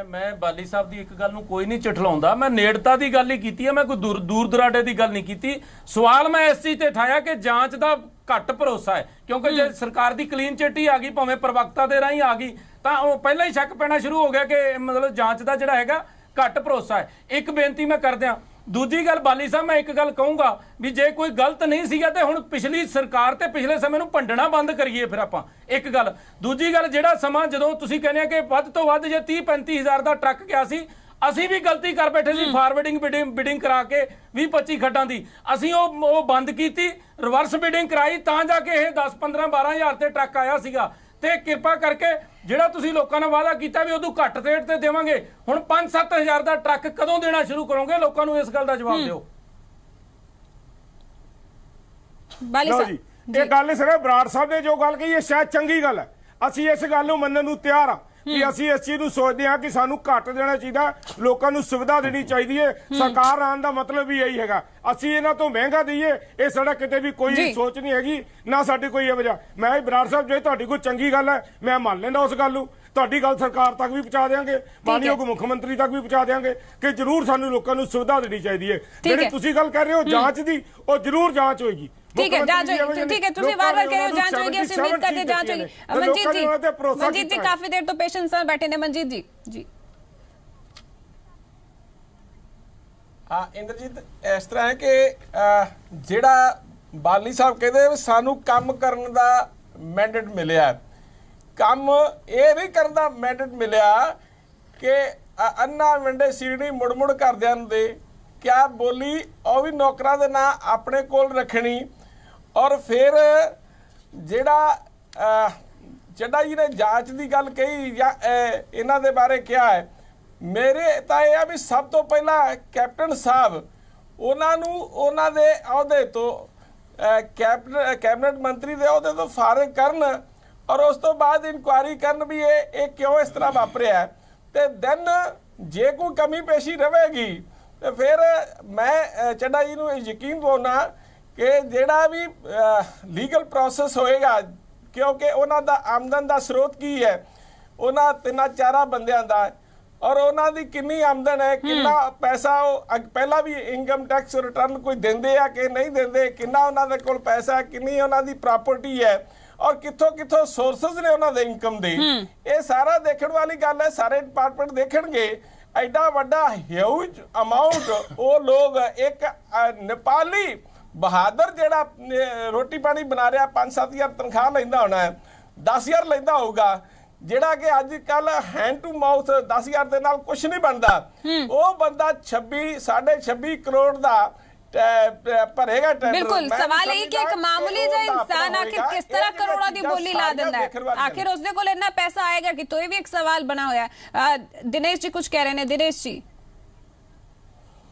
ਮੈਂ ਬਾਲੀ ਸਾਹਿਬ ਦੀ ਇੱਕ ਗੱਲ ਨੂੰ ਕੋਈ ਨਹੀਂ ਝਠਲਾਉਂਦਾ। ਮੈਂ ਨੇੜਤਾ ਦੀ ਗੱਲ ਹੀ ਕੀਤੀ ਹੈ, ਮੈਂ ਕੋਈ ਦੂਰ ਦਰਾਡੇ ਦੀ ਗੱਲ ਨਹੀਂ ਕੀਤੀ। ਸਵਾਲ ਮੈਂ ਇਸ ਚੀਜ਼ ਤੇ ਉਠਾਇਆ ਕਿ ਜਾਂਚ ਦਾ ਘੱਟ ਭਰੋਸਾ ਹੈ, ਕਿਉਂਕਿ ਜੇ ਸਰਕਾਰ ਦੀ ਕਲੀਨ ਚਿੱਟ ਹੀ ਆ ਗਈ, ਭਾਵੇਂ ਪ੍ਰਵਕਤਾ ਦੇ ਰਾਹੀਂ ਆ ਗਈ, ਤਾਂ ਉਹ ਪਹਿਲਾਂ ਹੀ ਸ਼ੱਕ ਪੈਣਾ ਸ਼ੁਰੂ ਹੋ ਗਿਆ ਕਿ ਮਤਲਬ ਜਾਂਚ ਦਾ ਜਿਹੜਾ ਹੈਗਾ ਘੱਟ ਭਰੋਸਾ ਹੈ। ਇੱਕ ਬੇਨਤੀ ਮੈਂ ਕਰ ਦਿਆਂ। ਦੂਜੀ ਗੱਲ ਬਾਲੀ ਸਾਹਿਬ, ਮੈਂ ਇੱਕ ਗੱਲ ਕਹੂੰਗਾ ਵੀ ਜੇ ਕੋਈ ਗਲਤ ਨਹੀਂ ਸੀਗਾ ਤੇ ਹੁਣ ਪਿਛਲੀ ਸਰਕਾਰ ਤੇ ਪਿਛਲੇ ਸਮੇਂ ਨੂੰ ਭੰਡਣਾ ਬੰਦ ਕਰੀਏ ਫਿਰ ਆਪਾਂ। ਇੱਕ ਗੱਲ। ਦੂਜੀ ਗੱਲ, ਜਿਹੜਾ ਸਮਾਂ ਜਦੋਂ ਤੁਸੀਂ ਕਹਿੰਦੇ ਆ ਕਿ ਵੱਧ ਤੋਂ ਵੱਧ ਜੇ 30-35 ਹਜ਼ਾਰ ਦਾ ਟਰੱਕ ਗਿਆ ਸੀ, ਅਸੀਂ ਵੀ ਗਲਤੀ ਕਰ ਬੈਠੇ ਸੀ ਫਾਰਵਰਡਿੰਗ ਬਿਡਿੰਗ ਕਰਾ ਕੇ 20-25 ਖੱਡਾਂ ਦੀ। ਅਸੀਂ ਉਹ ਬੰਦ ਕੀਤੀ, ਰਿਵਰਸ ਬਿਡਿੰਗ ਕਰਾਈ, ਤਾਂ ਜਾ ਕੇ ਇਹ 10-15-12 ਹਜ਼ਾਰ ਤੇ ਟਰੱਕ ਆਇਆ ਸੀਗਾ। ਤੇ ਕਿਰਪਾ ਕਰਕੇ ਜਿਹੜਾ ਤੁਸੀਂ ਲੋਕਾਂ ਨਾਲ ਵਾਅਦਾ ਕੀਤਾ ਵੀ ਉਦੋਂ ਘੱਟ ਰੇਟ ਤੇ ਦੇਵਾਂਗੇ, ਹੁਣ 5-7 ਹਜ਼ਾਰ ਦਾ ਟਰੱਕ ਕਦੋਂ ਦੇਣਾ ਸ਼ੁਰੂ ਕਰੋਗੇ? ਲੋਕਾਂ ਨੂੰ ਇਸ ਗੱਲ ਦਾ ਜਵਾਬ ਦਿਓ। ਜੀ ਇਹ ਗੱਲ ਸਿਰਫ ਬਰਾੜ ਸਾਹਿਬ ਨੇ ਜੋ ਗੱਲ ਕਹੀ ਹੈ ਸ਼ਾਇਦ ਚੰਗੀ ਗੱਲ ਹੈ। ਅਸੀਂ ਇਸ ਗੱਲ ਨੂੰ ਮੰਨਣ ਨੂੰ ਤਿਆਰ ਹਾਂ ਕਿ ਅਸੀਂ ਇਸ ਚੀਜ਼ ਨੂੰ ਸੋਚਦੇ ਹਾਂ ਕਿ ਸਾਨੂੰ ਘੱਟ ਦੇਣਾ ਚਾਹੀਦਾ, ਲੋਕਾਂ ਨੂੰ ਸੁਵਿਧਾ ਦੇਣੀ ਚਾਹੀਦੀ ਹੈ। ਸਰਕਾਰ ਆਉਣ ਦਾ ਮਤਲਬ ਵੀ ਇਹੀ ਹੈਗਾ, ਅਸੀਂ ਇਹਨਾਂ ਤੋਂ ਮਹਿੰਗਾ ਦਈਏ। ਇਹ ਸਾਡਾ ਕਿਤੇ ਵੀ ਕੋਈ ਸੋਚ ਨਹੀਂ ਹੈਗੀ, ਨਾ ਸਾਡੀ ਕੋਈ ਇਹ ਵਜ੍ਹਾ। ਮੈਂ ਬਰਾੜ ਸਾਹਿਬ ਜੇ ਤੁਹਾਡੀ ਕੋਈ ਚੰਗੀ ਗੱਲ ਹੈ ਮੈਂ ਮੰਨ ਲੈਂਦਾ ਉਸ ਗੱਲ ਨੂੰ। ਤੁਹਾਡੀ ਗੱਲ ਸਰਕਾਰ ਤੱਕ ਵੀ ਪਹੁੰਚਾ ਦੇਵਾਂਗੇ, ਮਾਨਯੋਗ ਮੁੱਖ ਮੰਤਰੀ ਤੱਕ ਵੀ ਪਹੁੰਚਾ ਦੇਵਾਂਗੇ ਕਿ ਜ਼ਰੂਰ ਸਾਨੂੰ ਲੋਕਾਂ ਨੂੰ ਸੁਵਿਧਾ ਦੇਣੀ ਚਾਹੀਦੀ ਹੈ। ਜਿਹੜੀ ਤੁਸੀਂ ਗੱਲ ਕਰ ਰਹੇ ਹੋ ਜਾਂਚ ਦੀ, ਉਹ ਜ਼ਰੂਰ ਜਾਂਚ ਹੋਏਗੀ। ठीक है जांच होगी। ठीक है ਤੁਸੀਂ ਵਾਰ-ਵਾਰ कह रहे हो जांच होगी, ਅਸੀਂ ਉਮੀਦ ਕਰਦੇ जांच होगी। ਮਨਜੀਤ ਜੀ ਕਾਫੀ ਦੇਰ ਤੋਂ ਪੇਸ਼ੈਂਸ ਨਾਲ ਬੈਠੇ ਨੇ। ਮਨਜੀਤ ਜੀ ਇੰਦਰਜੀਤ, ਇਸ ਤਰ੍ਹਾਂ ਹੈ ਕਿ ਜਿਹੜਾ ਬਾਲੀ ਸਾਹਿਬ ਕਹਿੰਦੇ ਸਾਨੂੰ ਕੰਮ ਕਰਨ ਦਾ ਮੈਂਡੇਟ ਮਿਲਿਆ, ਕੰਮ ਇਹ ਨਹੀਂ ਕਰਨ ਦਾ ਮੈਂਡੇਟ ਮਿਲਿਆ ਕਿ ਅੰਨਾ ਵੰਡੇ ਸੀੜੀ ਮੁੜ ਕਰਦਿਆਂ ਨੂੰ ਦੇ ਕਿਆ ਬੋਲੀ, ਉਹ ਵੀ ਨੌਕਰਾਂ ਦੇ ਨਾਂ ਆਪਣੇ ਕੋਲ ਰੱਖਣੀ। ਔਰ ਫਿਰ ਜਿਹੜਾ ਚੱਡਾ ਜੀ ਨੇ ਜਾਂਚ ਦੀ ਗੱਲ ਕਹੀ ਜਾਂ ਇਹਨਾਂ ਦੇ ਬਾਰੇ ਕਿਹਾ ਹੈ, ਮੇਰੇ ਤਾਂ ਇਹ ਆ ਵੀ ਸਭ ਤੋਂ ਪਹਿਲਾਂ ਕੈਪਟਨ ਸਾਹਿਬ ਉਹਨਾਂ ਨੂੰ ਉਹਨਾਂ ਦੇ ਅਹੁਦੇ ਤੋਂ ਕੈਬਨਿਟ ਮੰਤਰੀ ਦੇ ਅਹੁਦੇ ਤੋਂ ਫਾਰਿਗ ਕਰਨ ਔਰ ਉਸ ਤੋਂ ਬਾਅਦ ਇਨਕੁਆਇਰੀ ਕਰਨ ਵੀ ਇਹ ਕਿਉਂ ਇਸ ਤਰ੍ਹਾਂ ਵਾਪਰਿਆ। ਤੇ ਦੈਨ ਜੇ ਕੋਈ ਕਮੀ ਪੇਸ਼ੀ ਰਹੇਗੀ ਤੇ ਫਿਰ ਮੈਂ ਚੱਡਾ ਜੀ ਨੂੰ ਯਕੀਨ ਦਿਵਾਉਣਾ ਕਿ ਜਿਹੜਾ ਵੀ ਲੀਗਲ ਪ੍ਰੋਸੈਸ ਹੋਏਗਾ, ਕਿਉਂਕਿ ਉਹਨਾਂ ਦਾ ਆਮਦਨ ਦਾ ਸਰੋਤ ਕੀ ਹੈ, ਉਹਨਾਂ 3-4 ਬੰਦਿਆਂ ਦਾ, ਔਰ ਉਹਨਾਂ ਦੀ ਕਿੰਨੀ ਆਮਦਨ ਹੈ, ਕਿੰਨਾ ਪੈਸਾ ਉਹ ਪਹਿਲਾਂ ਵੀ ਇਨਕਮ ਟੈਕਸ ਰਿਟਰਨ ਕੋਈ ਦਿੰਦੇ ਆ ਕਿ ਨਹੀਂ ਦਿੰਦੇ, ਕਿੰਨਾ ਉਹਨਾਂ ਦੇ ਕੋਲ ਪੈਸਾ, ਕਿੰਨੀ ਉਹਨਾਂ ਦੀ ਪ੍ਰਾਪਰਟੀ ਹੈ, ਔਰ ਕਿੱਥੋਂ ਸੋਰਸਸ ਨੇ ਉਹਨਾਂ ਦੇ ਇਨਕਮ ਦੇ। ਇਹ ਸਾਰਾ ਦੇਖਣ ਵਾਲੀ ਗੱਲ ਹੈ। ਸਾਰੇ ਡਿਪਾਰਟਮੈਂਟ ਦੇਖਣਗੇ ਐਡਾ ਵੱਡਾ ਹਿਊਜ ਅਮਾਉਂਟ ਉਹ ਲੋਕ, ਇੱਕ ਨੇਪਾਲੀ ਬਹਾਦਰ ਜਿਹੜਾ ਰੋਟੀ ਪਾਣੀ ਬਣਾ ਰਿਹਾ 5-7 ਹਜ਼ਾਰ ਤਨਖਾਹ ਲੈਂਦਾ ਹੋਣਾ, 10 ਹਜ਼ਾਰ ਲੈਂਦਾ ਹੋਊਗਾ, ਜਿਹੜਾ ਕਿ ਅੱਜ ਕੱਲ ਹੈਂਡ ਟੂ ਮਾਊਥ 10 ਹਜ਼ਾਰ ਦੇ ਨਾਲ ਕੁਝ ਨਹੀਂ ਬਣਦਾ, ਉਹ ਬੰਦਾ 26 ਕਰੋੜ ਦਾ ਭਰੇਗਾ ਟੈਂਡਰ। ਬਿਲਕੁਲ ਸਵਾਲ ਇਹ ਕਿ ਇੱਕ ਮਾਮੂਲੀ ਜਿਹਾ ਇਨਸਾਨ ਆਖਿਰ ਕਿਸ ਤਰ੍ਹਾਂ ਕਰੋੜਾਂ ਦੀ ਬੋਲੀ ਲਾ ਦਿੰਦਾ ਹੈ, ਆਖਿਰ ਉਸਦੇ ਕੋਲ ਇੰਨਾ ਪੈਸਾ ਆਏਗਾ ਕਿ तो ये भी एक सवाल बना हुआ है। दिनेश जी कुछ कह रहे हैं। दिनेश जी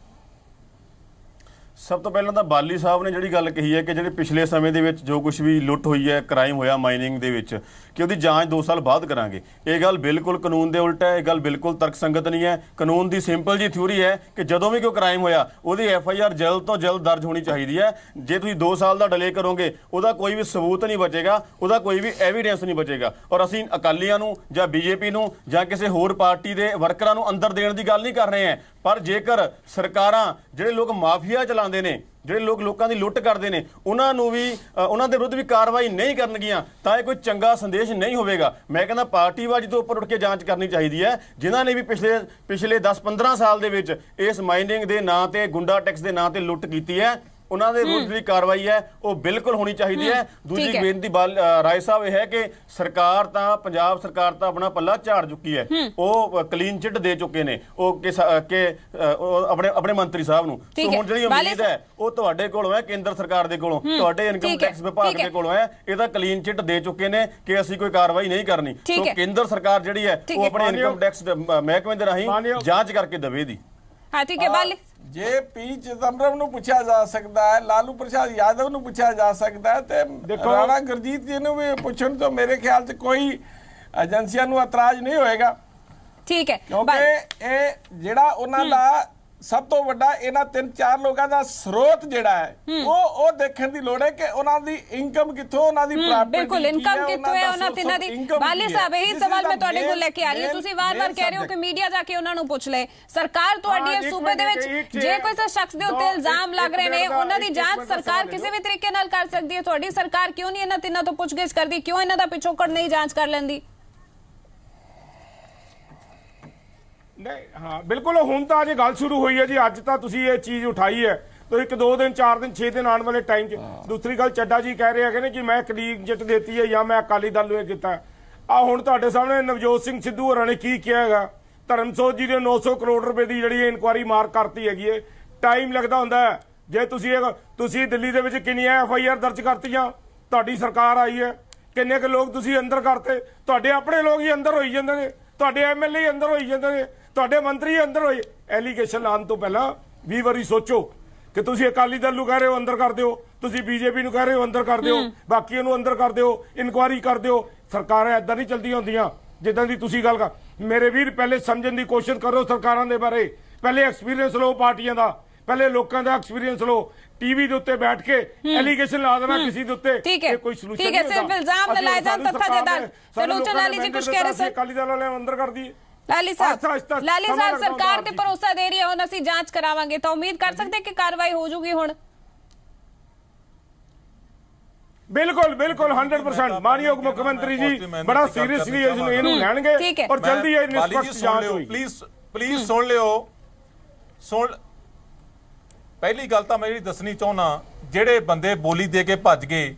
ਸਭ ਤੋਂ ਪਹਿਲਾਂ ਤਾਂ ਬਾਲੀ ਸਾਹਿਬ ਨੇ ਜਿਹੜੀ ਗੱਲ ਕਹੀ ਹੈ ਕਿ ਜਿਹੜੇ ਪਿਛਲੇ ਸਮੇਂ ਦੇ ਵਿੱਚ ਜੋ ਕੁਝ ਵੀ ਲੁੱਟ ਹੋਈ ਹੈ, ਕ੍ਰਾਈਮ ਹੋਇਆ ਮਾਈਨਿੰਗ ਦੇ ਵਿੱਚ, ਕਿ ਉਹਦੀ ਜਾਂਚ 2 ਸਾਲ ਬਾਅਦ ਕਰਾਂਗੇ। ਇਹ ਗੱਲ ਬਿਲਕੁਲ ਕਾਨੂੰਨ ਦੇ ਉਲਟ ਹੈ, ਇਹ ਗੱਲ ਬਿਲਕੁਲ ਤਰਕਸੰਗਤ ਨਹੀਂ ਹੈ। ਕਾਨੂੰਨ ਦੀ ਸਿੰਪਲ ਜੀ ਥਿਊਰੀ ਹੈ ਕਿ ਜਦੋਂ ਵੀ ਕੋਈ ਕ੍ਰਾਈਮ ਹੋਇਆ ਉਹਦੀ FIR ਜਲਦ ਤੋਂ ਜਲਦ ਦਰਜ ਹੋਣੀ ਚਾਹੀਦੀ ਹੈ। ਜੇ ਤੁਸੀਂ 2 ਸਾਲ ਦਾ ਡਿਲੇ ਕਰੋਗੇ ਉਹਦਾ ਕੋਈ ਵੀ ਸਬੂਤ ਨਹੀਂ ਬਚੇਗਾ, ਉਹਦਾ ਕੋਈ ਵੀ ਐਵੀਡੈਂਸ ਨਹੀਂ ਬਚੇਗਾ। ਔਰ ਅਸੀਂ ਅਕਾਲੀਆਂ ਨੂੰ ਜਾਂ BJP ਨੂੰ ਜਾਂ ਕਿਸੇ ਹੋਰ ਪਾਰਟੀ ਦੇ ਵਰਕਰਾਂ ਨੂੰ ਅੰਦਰ ਦੇਣ ਦੀ ਗੱਲ ਨਹੀਂ ਕਰ ਰਹੇ ਹਾਂ, ਪਰ ਜੇਕਰ ਸਰਕਾਰਾਂ ਜਿਹੜੇ ਲੋਕ ਮਾਫੀਆ ਚਲਾਉਂਦੇ ਨੇ, ਜਿਹੜੇ ਲੋਕ ਲੋਕਾਂ ਦੀ ਲੁੱਟ ਕਰਦੇ ਨੇ, ਉਹਨਾਂ ਨੂੰ ਵੀ ਉਹਨਾਂ ਦੇ ਵਿਰੁੱਧ ਵੀ ਕਾਰਵਾਈ ਨਹੀਂ ਕਰਨਗੀਆਂ ਤਾਂ ਇਹ ਕੋਈ ਚੰਗਾ ਸੰਦੇਸ਼ ਨਹੀਂ ਹੋਵੇਗਾ। ਮੈਂ ਕਹਿੰਦਾ ਪਾਰਟੀਬਾਜ਼ੀ ਤੋਂ ਉੱਪਰ ਉੱਠ ਕੇ ਜਾਂਚ ਕਰਨੀ ਚਾਹੀਦੀ ਹੈ। ਜਿਨ੍ਹਾਂ ਨੇ ਵੀ ਪਿਛਲੇ 10-15 ਸਾਲ ਦੇ ਵਿੱਚ ਇਸ ਮਾਈਨਿੰਗ ਦੇ ਨਾਂ ਤੇ, ਗੁੰਡਾ ਟੈਕਸ ਦੇ ਨਾਂ ਤੇ ਲੁੱਟ ਕੀਤੀ ਹੈ, ਉਹਨਾਂ ਦੇ ਵਿਰੁੱਧ ਜਿਹੜੀ ਕਾਰਵਾਈ ਹੈ ਉਹ ਬਿਲਕੁਲ ਹੋਣੀ ਚਾਹੀਦੀ ਹੈ। ਦੂਜੀ ਬੇਨਤੀ ਰਾਏ ਸਾਹਿਬ ਇਹ ਹੈ ਕਿ ਸਰਕਾਰ ਤਾਂ, ਪੰਜਾਬ ਸਰਕਾਰ ਤਾਂ ਆਪਣਾ ਪੱਲਾ ਝਾੜ ਚੁੱਕੀ ਹੈ। ਉਹ ਕਲੀਨ ਚਿੱਟ ਦੇ ਚੁੱਕੇ ਨੇ ਉਹ ਆਪਣੇ ਮੰਤਰੀ ਸਾਹਿਬ ਨੂੰ। ਸੋ ਹੁਣ ਜਿਹੜੀ ਉਮੀਦ ਹੈ ਉਹ ਤੁਹਾਡੇ ਕੋਲੋਂ ਹੈ, ਕੇਂਦਰ ਸਰਕਾਰ ਦੇ ਕੋਲੋਂ, ਤੁਹਾਡੇ ਇਨਕਮ ਟੈਕਸ ਵਿਭਾਗ ਦੇ ਕੋਲੋਂ ਹੈ। ਇਹਦਾ ਕਲੀਨ ਚਿੱਟ ਦੇ ਚੁੱਕੇ ਨੇ ਕਿ ਅਸੀਂ ਕੋਈ ਕਾਰਵਾਈ ਨਹੀਂ ਕਰਨੀ। ਸੋ ਕੇਂਦਰ ਸਰਕਾਰ ਜਿਹੜੀ ਹੈ ਉਹ ਆਪਣੇ ਇਨਕਮ ਟੈਕਸ ਮਹਿਕਮੇ ਦੇ ਰਾਹੀਂ ਜਾਂਚ ਕਰਕੇ ਦੇਵੇ ਦੀ। ਹਾਂ ਠੀਕ ਹੈ ਬਾਲੀ। ਜੇ P चिदंबरम ਨੂੰ ਪੁੱਛਿਆ ਜਾ ਸਕਦਾ ਹੈ, ਲਾਲੂ ਪ੍ਰਸਾਦ ਯਾਦਵ ਨੂੰ ਪੁੱਛਿਆ ਜਾ ਸਕਦਾ ਹੈ, ਤੇ ਰਾਣਾ ਗੁਰਜੀਤ ਜੀ ਨੂੰ ਵੀ ਪੁੱਛਣ ਤੋਂ ਮੇਰੇ ਖਿਆਲ 'ਚ ਕੋਈ ਏਜੰਸੀਆਂ ਨੂੰ ਇਤਰਾਜ਼ ਨਹੀਂ ਹੋਏਗਾ। ਠੀਕ ਹੈ, ਕਿਉਂਕਿ ਇਹ ਜਿਹੜਾ ਉਹਨਾਂ ਦਾ ਸਭ ਤੋਂ ਵੱਡਾ ਇਹਨਾਂ 3-4 ਲੋਕਾਂ ਦਾ ਸਰੋਤ ਜਿਹੜਾ ਹੈ ਉਹ ਦੇਖਣ ਦੀ ਲੋੜ ਹੈ ਕਿ ਉਹਨਾਂ ਦੀ ਇਨਕਮ ਕਿੱਥੋਂ, ਉਹਨਾਂ ਦੀ ਪ੍ਰਾਪਰਟੀ ਬਿਲਕੁਲ ਇਨਕਮ ਕਿੱਥੋਂ ਹੈ ਉਹਨਾਂ ਤਿੰਨਾਂ ਦੀ। ਬਾਲੀ ਸਾਹਿਬ ਇਹੀ ਸਵਾਲ ਮੈਂ ਤੁਹਾਡੇ ਕੋਲ ਲੈ ਕੇ ਆ ਰਹੀ ਹਾਂ। ਤੁਸੀਂ ਵਾਰ-ਵਾਰ ਕਹਿ ਰਹੇ ਹੋ ਕਿ ਮੀਡੀਆ ਜਾ ਕੇ ਉਹਨਾਂ ਨੂੰ ਪੁੱਛ ਲੈ। ਸਰਕਾਰ ਤੁਹਾਡੀ ਇਸ ਸੂਬੇ ਦੇ ਵਿੱਚ ਜੇ ਕੋਈ ਸ਼ਖਸ ਦੇ ਉੱਤੇ ਇਲਜ਼ਾਮ ਲੱਗ ਰਹੇ ਨੇ, ਉਹਨਾਂ ਦੀ ਜਾਂਚ ਸਰਕਾਰ ਕਿਸੇ ਵੀ ਤਰੀਕੇ ਨਾਲ ਕਰ ਸਕਦੀ ਹੈ। ਤੁਹਾਡੀ ਸਰਕਾਰ ਕਿਉਂ ਨਹੀਂ ਇਹਨਾਂ ਤਿੰਨਾਂ ਤੋਂ ਪੁੱਛਗਿੱਛ ਕਰਦੀ? ਕਿਉਂ ਇਹਨਾਂ ਦਾ ਪਿਛੋਕੜ ਨਹੀਂ ਜਾਂਚ ਕਰ ਲੈਂਦੀ? ਨਹੀਂ, ਹਾਂ ਬਿਲਕੁਲ। ਹੁਣ ਤਾਂ ਅਜੇ ਗੱਲ ਸ਼ੁਰੂ ਹੋਈ ਹੈ ਜੀ। ਅੱਜ ਤਾਂ ਤੁਸੀਂ ਇਹ ਚੀਜ਼ ਉਠਾਈ ਹੈ ਤਾਂ 1-2 ਦਿਨ 4 ਦਿਨ 6 ਦਿਨ ਆਉਣ ਵਾਲੇ ਟਾਈਮ 'ਚ। ਦੂਸਰੀ ਗੱਲ, ਚੱਡਾ ਜੀ ਕਹਿ ਰਹੇ ਹੈਗੇ ਨੇ ਕਿ ਮੈਂ ਕਲੀਨ ਚਿੱਟ ਦੇਤੀ ਹੈ ਜਾਂ ਮੈਂ ਅਕਾਲੀ ਦਲ ਨੂੰ ਇਹ ਕੀਤਾ। ਹੁਣ ਤੁਹਾਡੇ ਸਾਹਮਣੇ ਨਵਜੋਤ ਸਿੰਘ ਸਿੱਧੂ ਹੋਰਾਂ ਨੇ ਕੀ ਕਿਹਾ ਹੈਗਾ। ਧਰਮਸੋਤ ਜੀ ਦੇ 900 ਕਰੋੜ ਰੁਪਏ ਦੀ ਜਿਹੜੀ ਇਨਕੁਆਰੀ ਮਾਰਕ ਕਰਤੀ ਹੈਗੀ ਹੈ। ਟਾਈਮ ਲੱਗਦਾ ਹੁੰਦਾ ਹੈ। ਜੇ ਤੁਸੀਂ ਦਿੱਲੀ ਦੇ ਵਿੱਚ ਕਿੰਨੀਆਂ FIR ਦਰਜ ਕਰਤੀਆਂ? ਤੁਹਾਡੀ ਸਰਕਾਰ ਆਈ ਹੈ, ਕਿੰਨੇ ਕੁ ਲੋਕ ਤੁਸੀਂ ਅੰਦਰ ਕਰਤੇ? ਤੁਹਾਡੇ ਆਪਣੇ ਲੋਕ ਹੀ ਅੰਦਰ ਹੋਈ ਜਾਂਦੇ ਨੇ, ਤੁਹਾਡੇ MLA ਅੰਦਰ ਹੋਈ ਜਾਂਦੇ ਨੇ, ਤੁਹਾਡੇ ਮੰਤਰੀ ਅੰਦਰ ਹੋਏ। ਐਲੀਗੇਸ਼ਨ ਲਾਉਣ ਤੋਂ ਪਹਿਲਾਂ 20 ਵਾਰੀ ਸੋਚੋ ਕਿ ਤੁਸੀਂ ਅਕਾਲੀ ਦਲ ਨੂੰ ਕਹਿ ਰਹੇ ਹੋ ਅੰਦਰ ਕਰ ਦਿਓ, ਤੁਸੀਂ BJP ਨੂੰ ਕਹਿ ਰਹੇ ਹੋ ਅੰਦਰ ਕਰ ਦਿਓ, ਬਾਕੀਆਂ ਨੂੰ ਅੰਦਰ ਕਰ ਦਿਓ, ਇਨਕੁਆਰੀ ਕਰ ਦਿਓ। ਸਰਕਾਰਾਂ ਏਦਾਂ ਨਹੀਂ ਚਲਦੀਆਂ ਹੁੰਦੀਆਂ ਜਿੱਦਾਂ ਦੀ ਤੁਸੀਂ ਗੱਲ ਕਰ। ਮੇਰੇ ਵੀਰ, ਪਹਿਲੇ ਸਮਝਣ ਦੀ ਕੋਸ਼ਿਸ਼ ਕਰੋ ਸਰਕਾਰਾਂ ਦੇ ਬਾਰੇ। ਪਹਿਲੇ ਐਕਸਪੀਰੀਅੰਸ ਲਓ ਪਾਰਟੀਆਂ ਦਾ, ਪਹਿਲੇ ਲੋਕਾਂ ਦਾ ਐਕਸਪੀਰੀਅੰਸ ਲਓ। ਟੀਵੀ ਦੇ ਉੱਤੇ ਬੈਠ ਕੇ ਐਲੀਗੇਸ਼ਨ ਲਾ ਦੇਣਾ ਕਿਸੇ ਦੇ ਉੱਤੇ, ਇਹ ਕੋਈ ਸੋਲੂਸ਼ਨ ਨਹੀਂ ਹੁੰਦਾ। ਸਿਰਫ ਇਲਜ਼ਾਮ ਲਾਏ ਜਾਣ ਤੱਥਾਂ ਦੇ ਆਧਾਰ। ਚਲੋ ਲਾਲੀ ਜੀ ਕੁਝ ਕਹਿ ਰਹੇ ਸਨ। ਅਕਾਲੀ ਦਲ ਵਾਲੇ ਅੰਦਰ ਕਰ ਦਈਏ। ਲਾਲੀ ਸਾਹਿਬ ਸਰਕਾਰ ਤੇ ਭਰੋਸਾ ਦੇ ਰਹੀ ਹੈ ਹੁਣ ਅਸੀਂ ਜਾਂਚ ਕਰਾਵਾਂਗੇ, ਤਾਂ ਉਮੀਦ ਕਰ ਸਕਦੇ ਕਿ ਕਾਰਵਾਈ ਹੋ ਜੂਗੀ ਹੁਣ? ਬਿਲकुल 100% ਮਾਨਯੋਗ ਮੁੱਖ ਮੰਤਰੀ ਜੀ ਬੜਾ ਸੀਰੀਅਸਲੀ ਇਹਨੂੰ ਲੈਣਗੇ ਔਰ ਜਲਦੀ ਇਹ ਨਿਸ਼ਪਕਸ਼ ਜਾਂਚ ਹੋਈ। ਪਲੀਜ਼ ਸੁਣ ਲਿਓ। ਪਹਿਲੀ ਗੱਲ ਤਾਂ ਮੈਂ ਜਿਹੜੀ ਦੱਸਣੀ ਚਾਹੁੰਦਾ, ਜਿਹੜੇ ਬੰਦੇ ਬੋਲੀ ਦੇ ਕੇ ਭੱਜ ਗਏ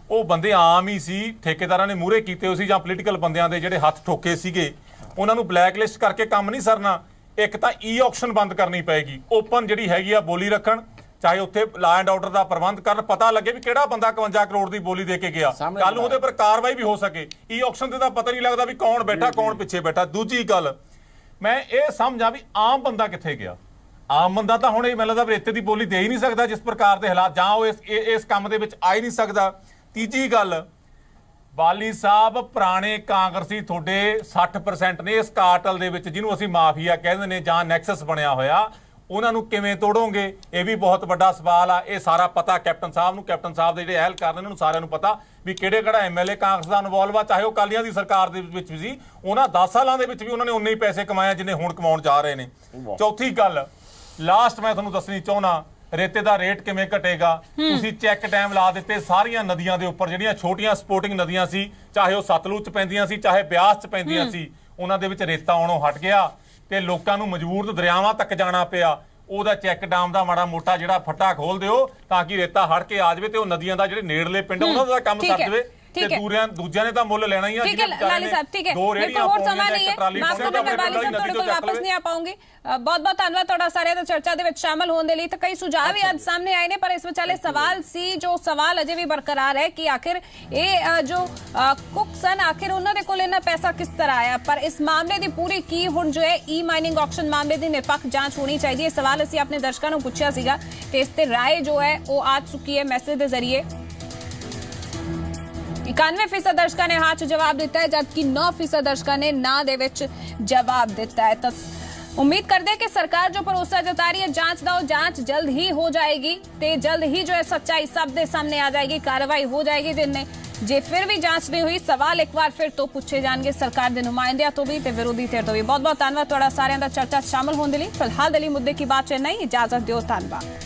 ਉਹ ਬੰਦੇ ਆਮ ਹੀ ਸੀ, ਠੇਕੇਦਾਰਾਂ ਨੇ ਮੂਹਰੇ ਕੀਤੇ ਹੋਏ ਸੀ ਜਾਂ ਪੋਲੀਟੀਕਲ ਬੰਦਿਆਂ ਦੇ ਜਿਹੜੇ ਹੱਥ ਠੋਕੇ ਸੀਗੇ, ਉਹਨਾਂ ਨੂੰ ਬਲੈਕਲਿਸਟ ਕਰਕੇ ਕੰਮ ਨਹੀਂ ਸਰਨਾ। ਇੱਕ ਤਾਂ ਈ-ਆਕਸ਼ਨ ਬੰਦ ਕਰਨੀ ਪਏਗੀ, ਓਪਨ ਜਿਹੜੀ ਹੈਗੀ ਆ ਬੋਲੀ ਰੱਖਣ, ਚਾਹੇ ਉੱਥੇ ਲਾ ਐਂਡ ਆਰਡਰ ਦਾ ਪ੍ਰਬੰਧ ਕਰਨ, ਪਤਾ ਲੱਗੇ ਵੀ ਕਿਹੜਾ ਬੰਦਾ 51 ਕਰੋੜ ਦੀ ਬੋਲੀ ਦੇ ਕੇ ਗਿਆ, ਕੱਲ ਨੂੰ ਉਹਦੇ ਪਰ ਕਾਰਵਾਈ ਵੀ ਹੋ ਸਕੇ। ਈ-ਆਕਸ਼ਨ ਤੇ ਤਾਂ ਪਤਾ ਨਹੀਂ ਲੱਗਦਾ ਵੀ ਕੌਣ ਬੈਠਾ ਕੌਣ ਪਿੱਛੇ ਬੈਠਾ। ਦੂਜੀ ਗੱਲ, ਮੈਂ ਇਹ ਸਮਝਾਂ ਵੀ ਆਮ ਬੰਦਾ ਕਿੱਥੇ ਗਿਆ। ਆਮ ਬੰਦਾ ਤਾਂ ਹੁਣ ਇਹ ਮੈਨੂੰ ਲੱਗਦਾ ਰੇਤੇ ਦੀ ਬੋਲੀ ਦੇ ਹੀ ਨਹੀਂ ਸਕਦਾ ਜਿਸ ਪ੍ਰਕਾਰ ਦੇ ਹਾਲਾਤ, ਜਾਂ ਉਹ ਇਸ ਕੰਮ ਦੇ ਵਿੱਚ ਆ ਹੀ ਨਹੀਂ ਸਕਦਾ। ਤੀਜੀ ਗੱਲ, ਬਾਲੀ ਸਾਹਿਬ ਪੁਰਾਣੇ ਕਾਂਗਰਸੀ ਤੁਹਾਡੇ 60% ਨੇ ਇਸ ਕਾਰਟਲ ਦੇ ਵਿੱਚ, ਜਿਹਨੂੰ ਅਸੀਂ ਮਾਫੀਆ ਕਹਿੰਦੇ ਨੇ ਜਾਂ ਨੈਕਸਸ ਬਣਿਆ ਹੋਇਆ, ਉਹਨਾਂ ਨੂੰ ਕਿਵੇਂ ਤੋੜੋਗੇ? ਇਹ ਵੀ ਬਹੁਤ ਵੱਡਾ ਸਵਾਲ ਆ। ਇਹ ਸਾਰਾ ਪਤਾ ਕੈਪਟਨ ਸਾਹਿਬ ਨੂੰ, ਕੈਪਟਨ ਸਾਹਿਬ ਦੇ ਜਿਹੜੇ ਅਹਿਲਕਾਰ ਨੇ ਉਹਨਾਂ ਨੂੰ ਸਾਰਿਆਂ ਨੂੰ ਪਤਾ ਵੀ ਕਿਹੜਾ MLA ਕਾਂਗਰਸ ਦਾ ਇਨਵੋਲਵ ਆ, ਚਾਹੇ ਉਹ ਅਕਾਲੀਆਂ ਦੀ ਸਰਕਾਰ ਦੇ ਵਿੱਚ ਵੀ ਸੀ। ਉਹਨਾਂ 10 ਸਾਲਾਂ ਦੇ ਵਿੱਚ ਵੀ ਉਹਨਾਂ ਨੇ ਉਨੇ ਹੀ ਪੈਸੇ ਕਮਾਏ ਜਿੰਨੇ ਹੁਣ ਕਮਾਉਣ ਜਾ ਰਹੇ ਨੇ। ਚੌਥੀ ਗੱਲ, ਲਾਸਟ ਮੈਂ ਤੁਹਾਨੂੰ ਦੱਸਣੀ ਚਾਹੁੰਦਾ, ਰੇਤੇ ਦਾ ਰੇਟ ਕਿਵੇਂ ਘਟੇਗਾ? ਤੁਸੀਂ ਚੈੱਕ ਡੈਮ ਲਾ ਦਿੱਤੇ ਸਾਰੀਆਂ ਨਦੀਆਂ ਦੇ ਉੱਪਰ, ਜਿਹੜੀਆਂ ਛੋਟੀਆਂ ਸਪੋਰਟਿੰਗ ਨਦੀਆਂ ਸੀ, ਚਾਹੇ ਉਹ ਸਤਲੁਜ ਚ ਪੈਂਦੀਆਂ ਸੀ ਚਾਹੇ ਬਿਆਸ ਚ ਪੈਂਦੀਆਂ ਸੀ, ਉਹਨਾਂ ਦੇ ਵਿੱਚ ਰੇਤਾ ਆਉਣੋਂ ਹਟ ਗਿਆ ਤੇ ਲੋਕਾਂ ਨੂੰ ਮਜਬੂਰ ਦਰਿਆਵਾਂ ਤੱਕ ਜਾਣਾ ਪਿਆ। ਉਹਦਾ ਚੈੱਕ ਡੈਮ ਦਾ ਮਾੜਾ ਮੋਟਾ ਜਿਹੜਾ ਫੱਟਾ ਖੋਲ ਦਿਓ ਤਾਂ ਕਿ ਰੇਤਾ ਹਟ ਕੇ ਆ ਜਾਵੇ ਤੇ ਉਹ ਨਦੀਆਂ ਦਾ ਜਿਹੜੇ ਨੇੜਲੇ ਪਿੰਡ ਉਹਨਾਂ ਦਾ ਕੰਮ ਸਰ ਜਾਵੇ। ਤੇ ਦੂਜਿਆਂ ਨੇ ਤਾਂ ਮੁੱਲ ਲੈਣਾ ਹੀ ਆ। ठीक है लाली साहब, ठीक है, मेरे को और समय नहीं है, माफ करना मैं बाली साहब ਤੁਹਾਡੇ ਕੋਲ वापस नहीं आ पाऊंगी। बहुत बहुत ਧੰਨਵਾਦ ਤੁਹਾਡਾ ਸਾਰਿਆਂ ਦਾ ਚਰਚਾ ਦੇ ਵਿੱਚ ਸ਼ਾਮਲ ਹੋਣ ਦੇ ਲਈ। ਤਾਂ ਕਈ ਸੁਝਾਅ ਵੀ ਅੱਜ ਸਾਹਮਣੇ ਆਏ ਨੇ, ਪਰ ਇਸ ਵਿਚਾਲੇ ਸਵਾਲ ਸੀ, ਜੋ ਸਵਾਲ ਅਜੇ ਵੀ ਬਰਕਰਾਰ ਹੈ ਕਿ ਆਖਿਰ ਇਹ ਜੋ ਕੁੱਕ ਸਨ, ਆਖਿਰ ਉਹਨਾਂ ਦੇ ਕੋਲ ਇਹਨਾਂ ਪੈਸਾ ਕਿਸ ਤਰ੍ਹਾਂ ਆਇਆ। ਪਰ ਇਸ ਮਾਮਲੇ ਦੀ ਪੂਰੀ ਕੀ ਹੁਣ ਜੋ ਹੈ ਈ ਮਾਈਨਿੰਗ ਆਕਸ਼ਨ ਮਾਮਲੇ ਦੀ ਨਿਰਪੱਖ ਜਾਂਚ ਹੋਣੀ ਚਾਹੀਦੀ ਹੈ। ਸਵਾਲ ਅਸੀਂ ਆਪਣੇ ਦਰਸ਼ਕਾਂ ਨੂੰ ਪੁੱਛਿਆ ਸੀਗਾ ਤੇ ਇਸ ਤੇ ਰਾਏ ਜੋ ਹੈ ਉਹ ਆ ਚੁੱਕੀ ਹੈ ਮੈਸੇਜ ਦੇ ਜ਼ਰੀਏ। 91% ਦਰਸ਼ਕਾਂ ਨੇ ਹਾਂ 'ਚ ਜਵਾਬ ਦਿੱਤਾ ਹੈ, ਜਦਕਿ 9% ਦਰਸ਼ਕਾਂ ਨੇ ਨਾ ਦੇ ਵਿੱਚ ਜਵਾਬ ਦਿੱਤਾ ਹੈ। ਤਾਂ उम्मीद करते हैं कि सरकार जो भरोसा जता रही है जांच का, जांच जल्द ही हो जाएगी ते जल्द ही जो है सच्चाई सब दे सामने आ जाएगी, कार्रवाई हो जाएगी। जिनने जे फिर भी जांच नहीं हुई, सवाल एक बार फिर तो पूछे जाएंगे सरकार के नुमाइंदियां तो भी ते विरोधी धिर तो भी। बहुत बहुत धन्यवाद तुहाडा सारियां दा चर्चा शामिल होने दे लई। फिलहाल दे लई मुद्दे की बात च नहीं, इजाजत दिओ, धन्यवाद।